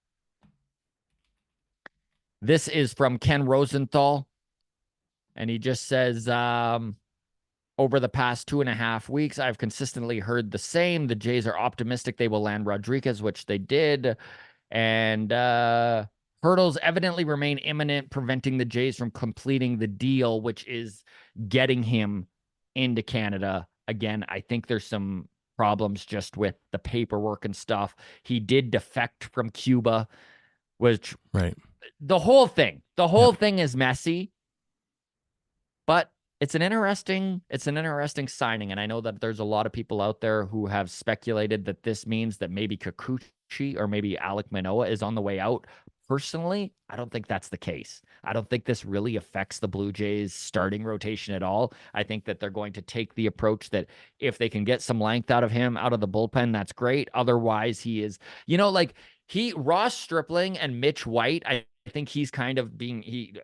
This is from Ken Rosenthal, and he just says, over the past 2.5 weeks, I've consistently heard the same. The Jays are optimistic they will land Rodriguez, which they did, and hurdles evidently remain imminent, preventing the Jays from completing the deal, which is getting him into Canada. Again, I think there's some problems just with the paperwork and stuff. He did defect from Cuba, which... Right. The whole thing is messy, but it's an interesting signing. And I know that there's a lot of people out there who have speculated that this means that maybe Kikuchi or maybe Alek Manoah is on the way out. Personally, I don't think that's the case. I don't think this really affects the Blue Jays starting rotation at all. I think that they're going to take the approach that if they can get some length out of him, out of the bullpen, that's great. Otherwise, he is, Ross Stripling and Mitch White, I think he's kind of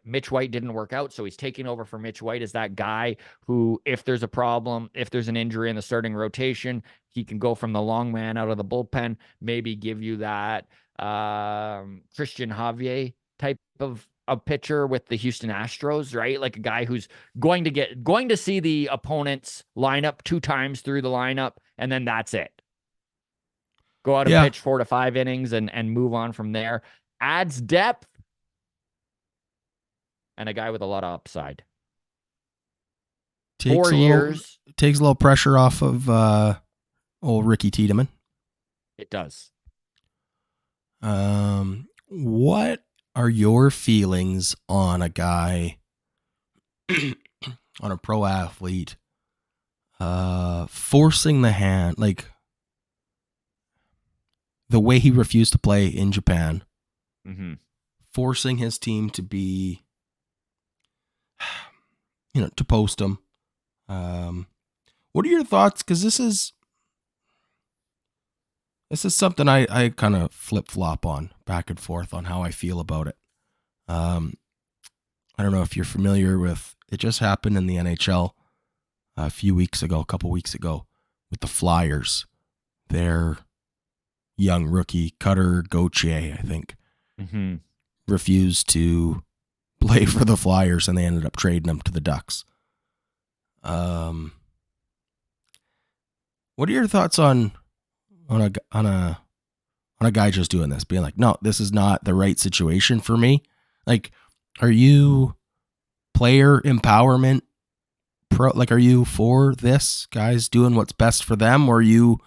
Mitch White didn't work out, so he's taking over for Mitch White as that guy who, if there's a problem, if there's an injury in the starting rotation, he can go from the long man out of the bullpen, maybe give you that Christian Javier type of a pitcher with the Houston Astros, right? Like a guy who's going to see the opponent's lineup 2 times through the lineup, and then that's it. Go out and pitch 4 to 5 innings and move on from there. Adds depth and a guy with a lot of upside. 4 years. Takes a little pressure off of old Ricky Tiedemann. It does. What are your feelings on a guy, on a pro athlete, forcing the hand, like the way he refused to play in Japan, forcing his team to be, to post him? What are your thoughts? Because this is something I kind of flip-flop on, back and forth on how I feel about it. I don't know if you're familiar with, it just happened in the NHL a couple weeks ago, with the Flyers. Their young rookie, Cutter Gauthier, I think, refused to play for the Flyers, and they ended up trading him to the Ducks. What are your thoughts on a guy just doing this, being like, no, this is not the right situation for me? Like, are you player empowerment pro? Like, are you for this guys doing what's best for them, or are you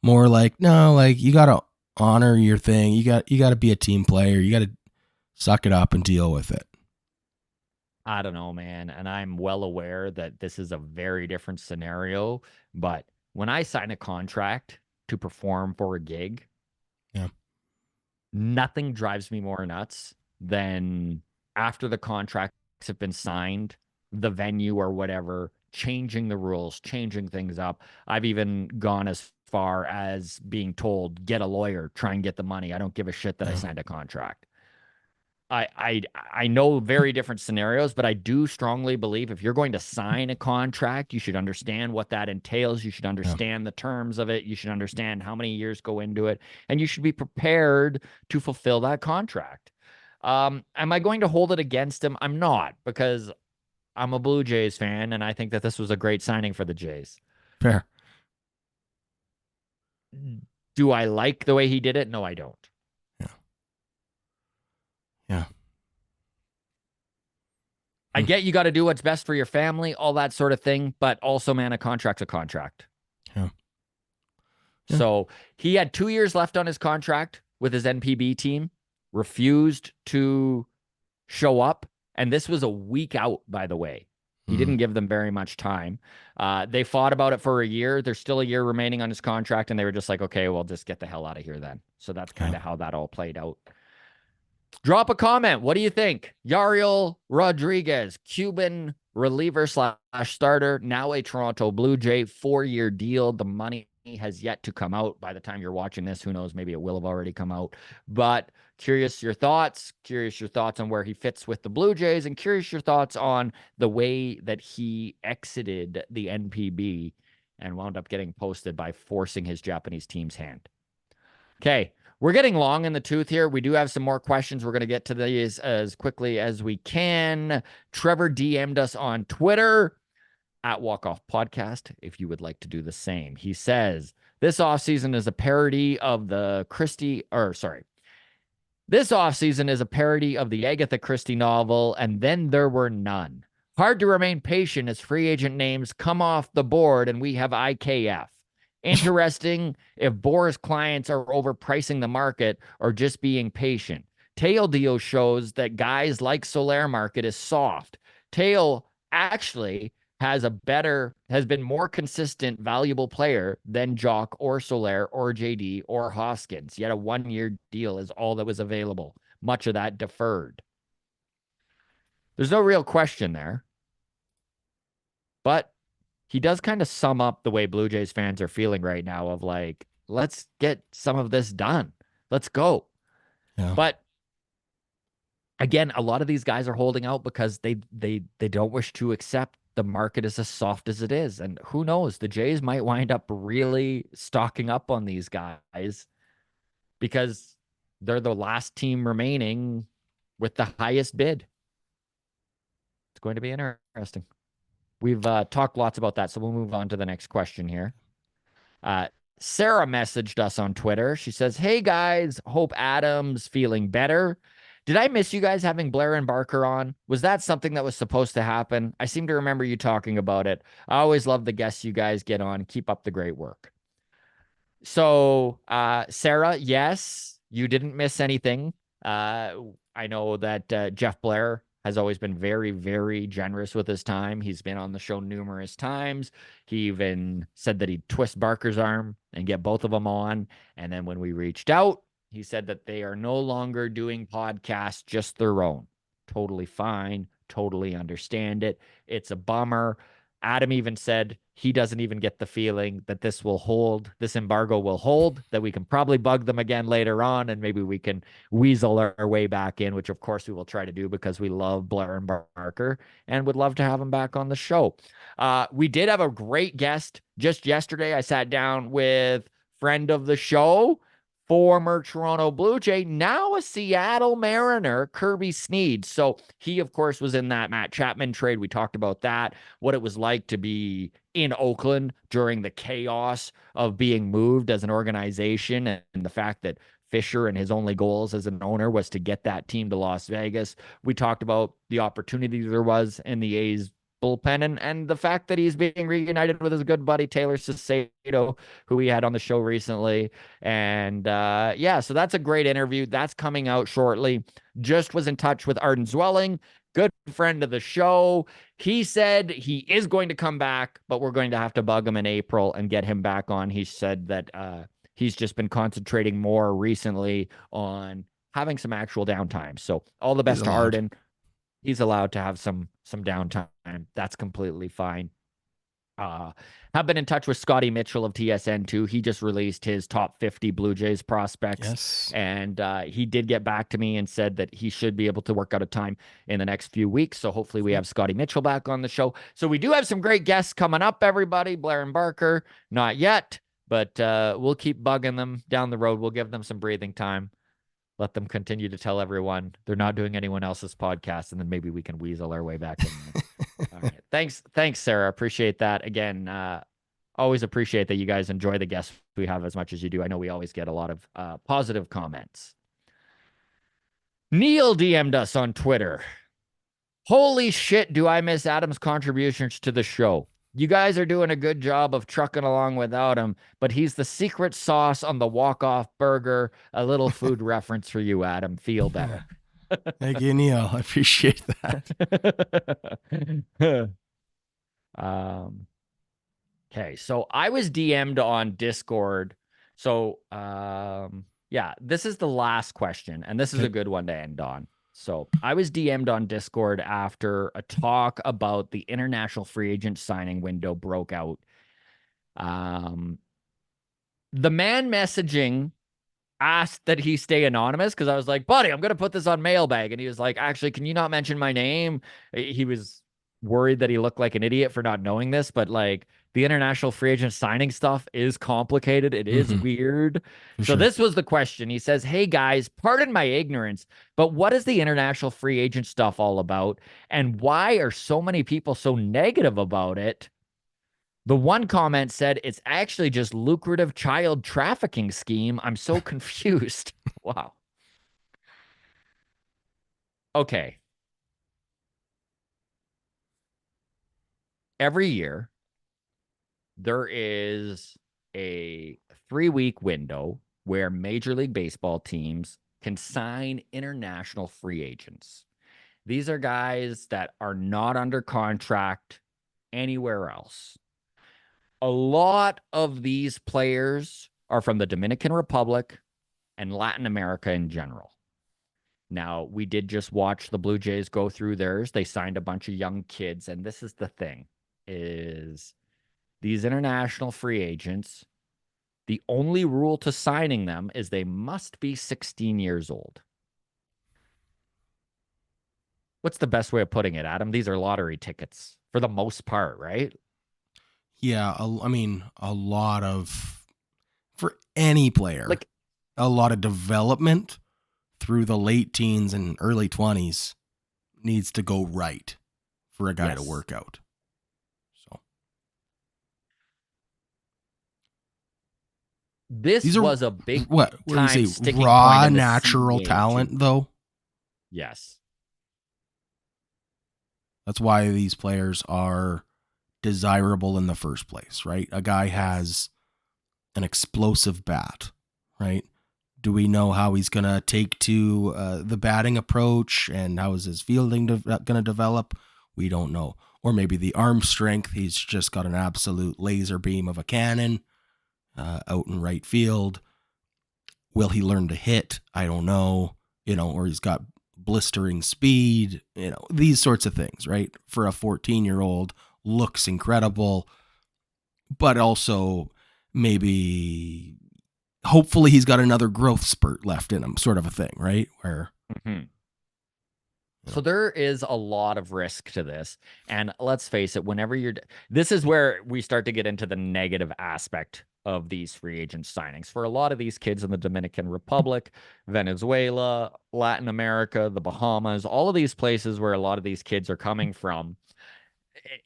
more like, no, like you got to honor your thing. You got to be a team player. You got to suck it up and deal with it. I don't know, man. And I'm well aware that this is a very different scenario. But when I sign a contract to perform for a gig, yeah, nothing drives me more nuts than after the contracts have been signed, the venue or whatever, changing the rules, changing things up. I've even gone as far as being told, get a lawyer, try and get the money. I don't give a shit that I signed a contract. I know very different scenarios, but I do strongly believe if you're going to sign a contract, you should understand what that entails. You should understand the terms of it. You should understand how many years go into it, and you should be prepared to fulfill that contract. Am I going to hold it against him? I'm not, because I'm a Blue Jays fan, and I think that this was a great signing for the Jays. Fair. Do I like the way he did it? No, I don't. Yeah. I get you got to do what's best for your family, all that sort of thing, but also, man, a contract's a contract. Yeah. So he had 2 years left on his contract with his NPB team, refused to show up. And this was a week out, by the way. He didn't give them very much time. They fought about it for a year. There's still a year remaining on his contract. And they were just like, okay, well, just get the hell out of here then. So that's kind of how that all played out. Drop a comment. What do you think? Yariel Rodriguez, Cuban reliever / starter, now a Toronto Blue Jay, 4-year deal. The money has yet to come out. By the time you're watching this, who knows? Maybe it will have already come out. But curious your thoughts. Curious your thoughts on where he fits with the Blue Jays, and curious your thoughts on the way that he exited the NPB and wound up getting posted by forcing his Japanese team's hand. Okay. We're getting long in the tooth here. We do have some more questions. We're going to get to these as quickly as we can. Trevor DM'd us on Twitter at Walkoff Podcast if you would like to do the same. He says, this offseason is a parody of the This offseason is a parody of the Agatha Christie novel, And Then There Were None. Hard to remain patient as free agent names come off the board and we have IKF. Interesting if Boras clients are overpricing the market or just being patient. Tail deal shows that guys like Soler market is soft. Tail actually has been more consistent, valuable player than Jock or Soler or JD or Hoskins. Yet a 1-year deal is all that was available. Much of that deferred. There's no real question there. But he does kind of sum up the way Blue Jays fans are feeling right now of like, let's get some of this done. Let's go. Yeah. But again, a lot of these guys are holding out because they don't wish to accept the market is as soft as it is. And who knows, the Jays might wind up really stocking up on these guys because they're the last team remaining with the highest bid. It's going to be interesting. We've talked lots about that, so we'll move on to the next question here. Sarah messaged us on Twitter. She says, hey, guys, hope Adam's feeling better. Did I miss you guys having Blair and Barker on? Was that something that was supposed to happen? I seem to remember you talking about it. I always love the guests you guys get on. Keep up the great work. So, Sarah, yes, you didn't miss anything. I know that Jeff Blair has always been very, very generous with his time. He's been on the show numerous times. He even said that he'd twist Barker's arm and get both of them on. And then when we reached out, he said that they are no longer doing podcasts just their own. Totally fine. Totally understand it. It's a bummer. Adam even said he doesn't even get the feeling that this embargo will hold, that we can probably bug them again later on, and maybe we can weasel our way back in, which of course we will try to do because we love Blair and Barker and would love to have them back on the show. We did have a great guest just yesterday. I sat down with friend of the show, former Toronto Blue Jay, now a Seattle Mariner, Kirby Sneed. So he, of course, was in that Matt Chapman trade. We talked about that, what it was like to be in Oakland during the chaos of being moved as an organization, and the fact that Fisher and his only goals as an owner was to get that team to Las Vegas. We talked about the opportunity there was in the A's bullpen, and the fact that he's being reunited with his good buddy Taylor Cicero, who we had on the show recently. And so that's a great interview. That's coming out shortly. Just was in touch with Arden Zwelling, good friend of the show. He said he is going to come back, but we're going to have to bug him in April and get him back on. He said that he's just been concentrating more recently on having some actual downtime. So all the best to Arden. He's allowed to have some downtime. That's completely fine. Have been in touch with Scotty Mitchell of TSN too. He just released his top 50 Blue Jays prospects. Yes. And he did get back to me and said that he should be able to work out a time in the next few weeks. So hopefully we have Scotty Mitchell back on the show. So we do have some great guests coming up, everybody. Blair and Barker, not yet, but we'll keep bugging them down the road. We'll give them some breathing time. Let them continue to tell everyone they're not doing anyone else's podcast, and then maybe we can weasel our way back in. All right. Thanks, Sarah. Appreciate that. Again, always appreciate that you guys enjoy the guests we have as much as you do. I know we always get a lot of positive comments. Neil DM'd us on Twitter. Holy shit, do I miss Adam's contributions to the show. You guys are doing a good job of trucking along without him, but he's the secret sauce on the walk-off burger. A little food reference for you, Adam. Feel better. Thank you, Neil. I appreciate that. Okay, so I was DM'd on Discord. So, this is the last question, and this is a good one to end on. So I was DM'd on Discord after a talk about the international free agent signing window broke out. The man messaging asked that he stay anonymous because I was like, buddy, I'm going to put this on mailbag. And he was like, actually, can you not mention my name? He was worried that he looked like an idiot for not knowing this, but like the international free agent signing stuff is complicated. It is weird. So this was the question. He says, hey guys, pardon my ignorance, but what is the international free agent stuff all about? And why are so many people so negative about it? The one comment said, it's actually just lucrative child trafficking scheme. I'm so confused. Wow. Okay. Every year, there is a 3-week window where Major League Baseball teams can sign international free agents. These are guys that are not under contract anywhere else. A lot of these players are from the Dominican Republic and Latin America in general. Now, we did just watch the Blue Jays go through theirs. They signed a bunch of young kids, and this is the thing, is these international free agents, the only rule to signing them is they must be 16 years old. What's the best way of putting it, Adam? These are lottery tickets for the most part, right? Yeah, I mean, a lot of, for any player, like a lot of development through the late teens and early 20s needs to go right for a guy to work out. So this was a big what do you say, raw natural talent though? Yes. That's why these players are desirable in the first place, right? A guy has an explosive bat, right? Do we know how he's going to take to the batting approach and how is his fielding going to develop? We don't know. Or maybe the arm strength, he's just got an absolute laser beam of a cannon out in right field. Will he learn to hit? I don't know. Or he's got blistering speed, these sorts of things, right? For a 14-year-old, looks incredible, but also maybe hopefully he's got another growth spurt left in him, sort of a thing, right? Where So there is a lot of risk to this. And let's face it, whenever this is where we start to get into the negative aspect of these free agent signings. For a lot of these kids in the Dominican Republic, Venezuela, Latin America, the Bahamas, all of these places where a lot of these kids are coming from,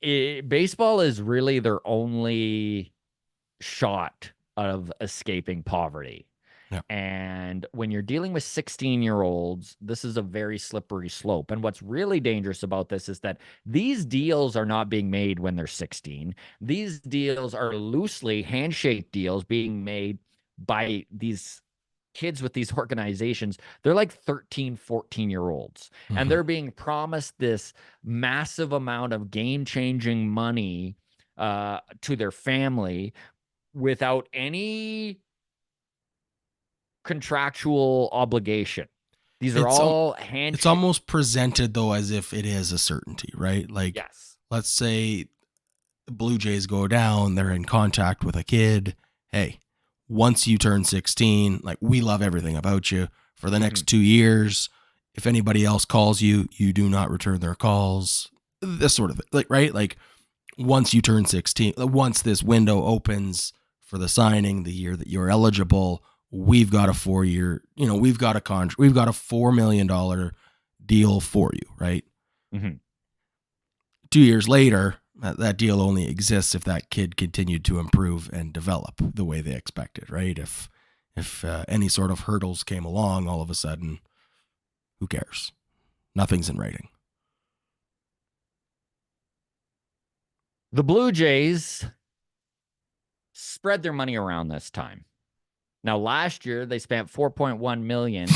baseball is really their only shot of escaping poverty. Yeah. And when you're dealing with 16-year-olds, this is a very slippery slope. And what's really dangerous about this is that these deals are not being made when they're 16. These deals are loosely handshake deals being made by these kids with these organizations. They're like 13, 14-year-olds. And they're being promised this massive amount of game-changing money to their family without any contractual obligation. These are all handshake. It's almost presented though as if it is a certainty, right? Like, yes. Let's say the Blue Jays go down, they're in contact with a kid. Hey, once you turn 16, like, we love everything about you for the next 2 years. If anybody else calls you, you do not return their calls. This sort of thing, like, right? Like, once you turn 16, once this window opens for the signing, the year that you're eligible, we've got a 4-year, we've got a contract, we've got a $4 million deal for you, right? 2 years later, that deal only exists if that kid continued to improve and develop the way they expected, right? If any sort of hurdles came along, all of a sudden, who cares? Nothing's in writing. The Blue Jays spread their money around this time. Now, last year, they spent $4.1 million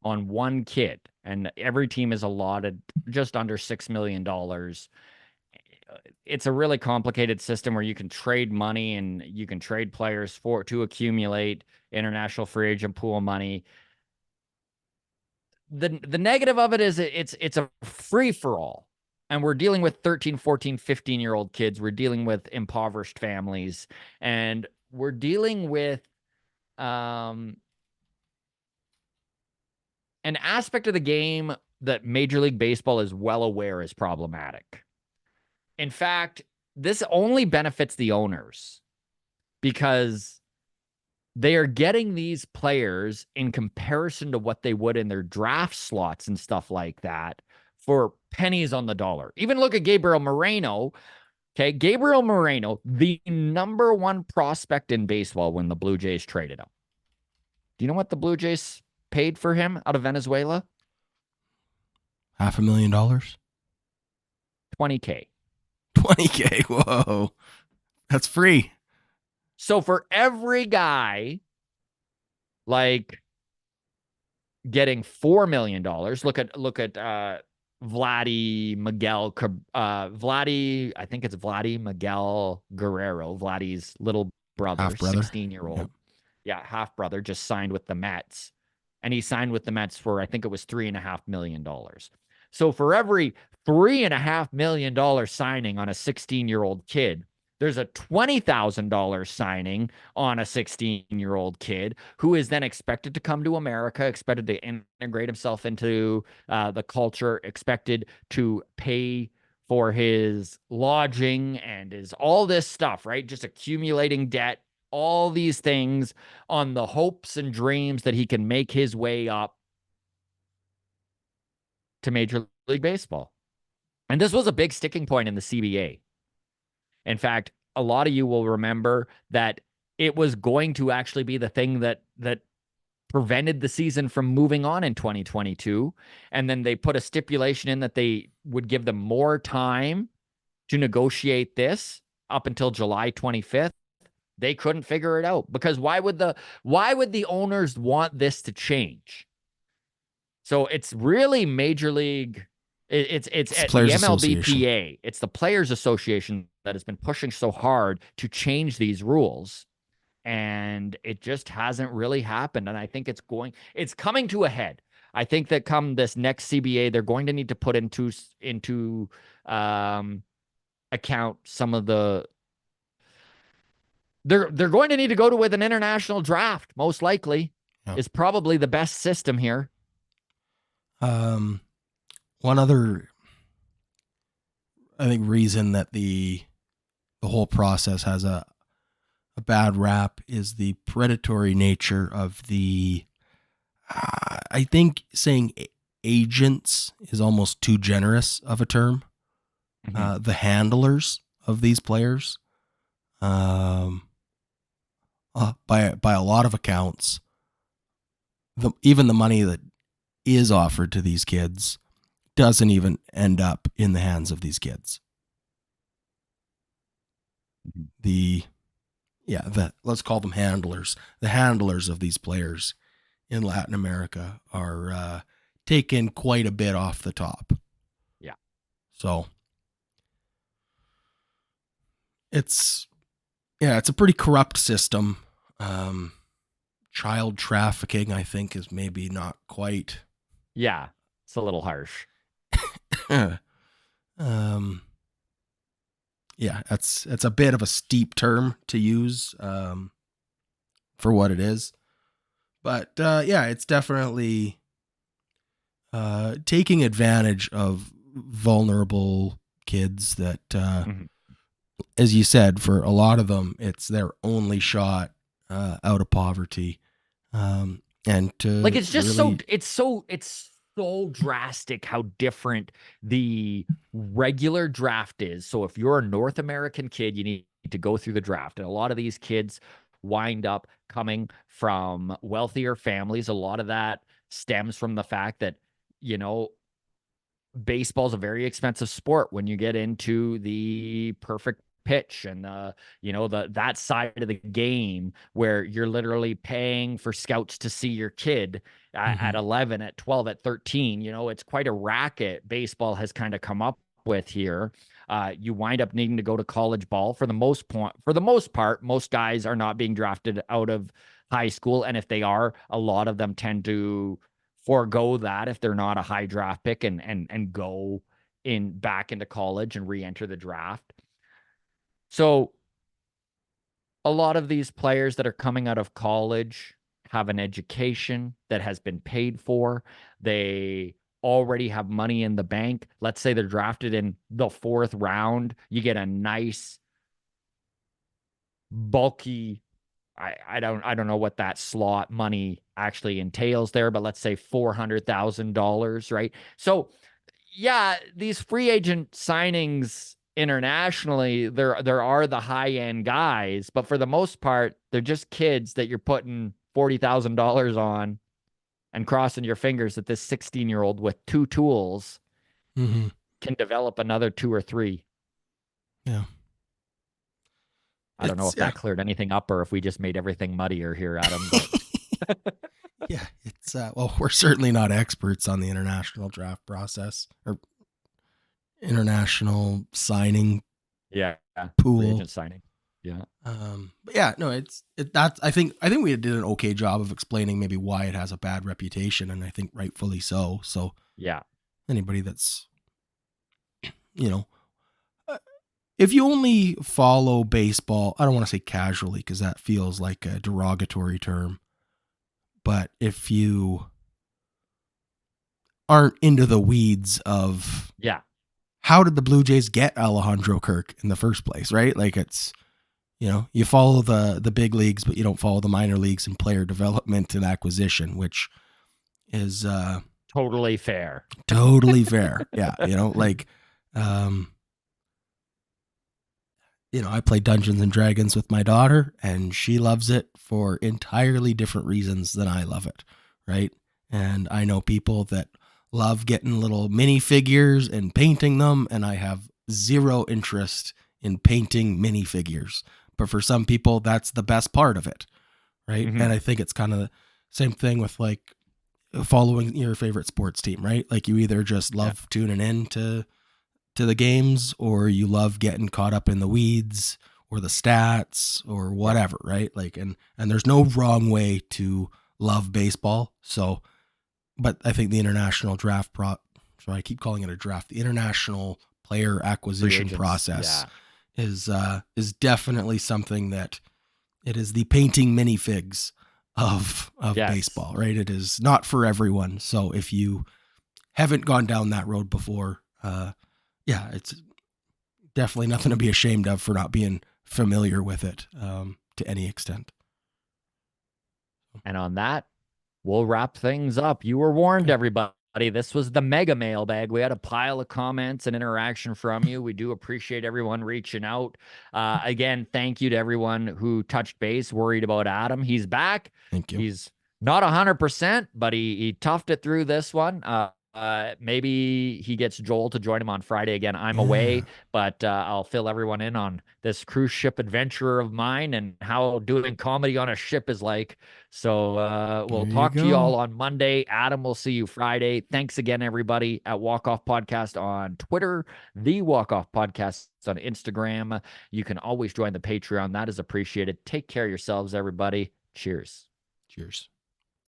on one kid, and every team is allotted just under $6 million. It's a really complicated system where you can trade money and you can trade players to accumulate international free agent pool money. The negative of it is it's a free-for-all. And we're dealing with 13, 14, 15-year-old kids. We're dealing with impoverished families. And we're dealing with an aspect of the game that Major League Baseball is well aware is problematic. In fact, this only benefits the owners because they are getting these players in comparison to what they would in their draft slots and stuff like that for pennies on the dollar. Even look at Gabriel Moreno. Okay, Gabriel Moreno, the number one prospect in baseball when the Blue Jays traded him. Do you know what the Blue Jays paid for him out of Venezuela? $500,000? $20K. $20K. Whoa. That's free. So for every guy like getting $4 million, look at Vladdy Miguel Vladdy, I think it's Vladdy Miguel Guerrero, Vladdy's little brother, 16-year-old. Yeah, half brother, just signed with the Mets. And he signed with the Mets for, I think it was $3.5 million. So for every $3.5 million signing on a 16-year-old kid, there's a $20,000 signing on a 16-year-old kid who is then expected to come to America, expected to integrate himself into the culture, expected to pay for his lodging and his all this stuff, right? Just accumulating debt, all these things on the hopes and dreams that he can make his way up to Major League Baseball. And this was a big sticking point in the CBA. In fact, a lot of you will remember that it was going to actually be the thing that prevented the season from moving on in 2022. And then they put a stipulation in that they would give them more time to negotiate this up until July 25th. They couldn't figure it out because why would the owners want this to change? So it's really Major League. It's at the MLBPA. It's the Players Association that has been pushing so hard to change these rules, and it just hasn't really happened. And I think it's coming to a head. I think that come this next CBA, they're going to need to put into account some of the. They're going to need to go with an international draft. Most likely, is probably the best system here. One other, I think, reason that the whole process has a bad rap is the predatory nature of the, I think saying agents is almost too generous of a term. The handlers of these players, by a lot of accounts, even the money that is offered to these kids doesn't even end up in the hands of these kids. Let's call them handlers. The handlers of these players in Latin America are taking quite a bit off the top. Yeah. So it's a pretty corrupt system. Child trafficking, I think, is maybe not quite. Yeah, it's a little harsh. Yeah, it's a bit of a steep term to use for what it is. But it's definitely taking advantage of vulnerable kids that, as you said, for a lot of them, it's their only shot out of poverty. And to like, it's just really... it's so drastic how different the regular draft is. So if you're a North American kid, you need to go through the draft. And a lot of these kids wind up coming from wealthier families. A lot of that stems from the fact that, baseball is a very expensive sport when you get into the perfect pitch and that side of the game where you're literally paying for scouts to see your kid at 11, at 12, at 13. It's quite a racket baseball has kind of come up with here. You wind up needing to go to college ball for the most part. Most guys are not being drafted out of high school, and if they are, a lot of them tend to forego that if they're not a high draft pick and go back into college and re-enter the draft. So a lot of these players that are coming out of college have an education that has been paid for. They already have money in the bank. Let's say they're drafted in the 4th round. You get a nice bulky, I don't know what that slot money actually entails there, but let's say $400,000, right? So yeah, these free agent signings internationally, there are the high end guys, but for the most part, they're just kids that you're putting $40,000 on and crossing your fingers that this 16-year-old with 2 tools can develop another 2 or 3. Yeah. I don't know if that cleared anything up or if we just made everything muddier here, Adam. But... yeah, it's we're certainly not experts on the international draft process or international signing. Pool. Free agent signing. Yeah. But yeah, no, that's I think we did an okay job of explaining maybe why it has a bad reputation, and I think rightfully so. So yeah, anybody that's if you only follow baseball, I don't want to say casually because that feels like a derogatory term, but if you aren't into the weeds of how did the Blue Jays get Alejandro Kirk in the first place, right? Like it's, you follow the big leagues, but you don't follow the minor leagues and player development and acquisition, which is totally fair. Totally fair. Yeah. I play Dungeons and Dragons with my daughter, and she loves it for entirely different reasons than I love it, right? And I know people that love getting little minifigures and painting them, and I have zero interest in painting minifigures. But for some people, that's the best part of it, right? And I think it's kind of the same thing with like following your favorite sports team, right? Like you either just love tuning in to the games, or you love getting caught up in the weeds or the stats or whatever, right? Like, and there's no wrong way to love baseball. So, but I think the international draft I keep calling it a draft. The international player acquisition process is definitely something that it is the painting minifigs of baseball, right? It is not for everyone. So if you haven't gone down that road before, it's definitely nothing to be ashamed of for not being familiar with it to any extent. And on that, we'll wrap things up. You were warned, everybody. This was the mega mailbag. We had a pile of comments and interaction from you. We do appreciate everyone reaching out. Again, thank you to everyone who touched base, worried about Adam. He's back. Thank you. He's Not 100%, but he toughed it through this one. Maybe he gets Joel to join him on Friday again. I'm Yeah. away, but I'll fill everyone in on this cruise ship adventure of mine and how doing comedy on a ship is like. So we'll There you talk to you go. all on Monday. Adam, we'll see you Friday. Thanks again, everybody, at Walk Off Podcast on Twitter, the Walk Off Podcast on Instagram. You can always join the Patreon. That is appreciated. Take care of yourselves, everybody. Cheers. Cheers.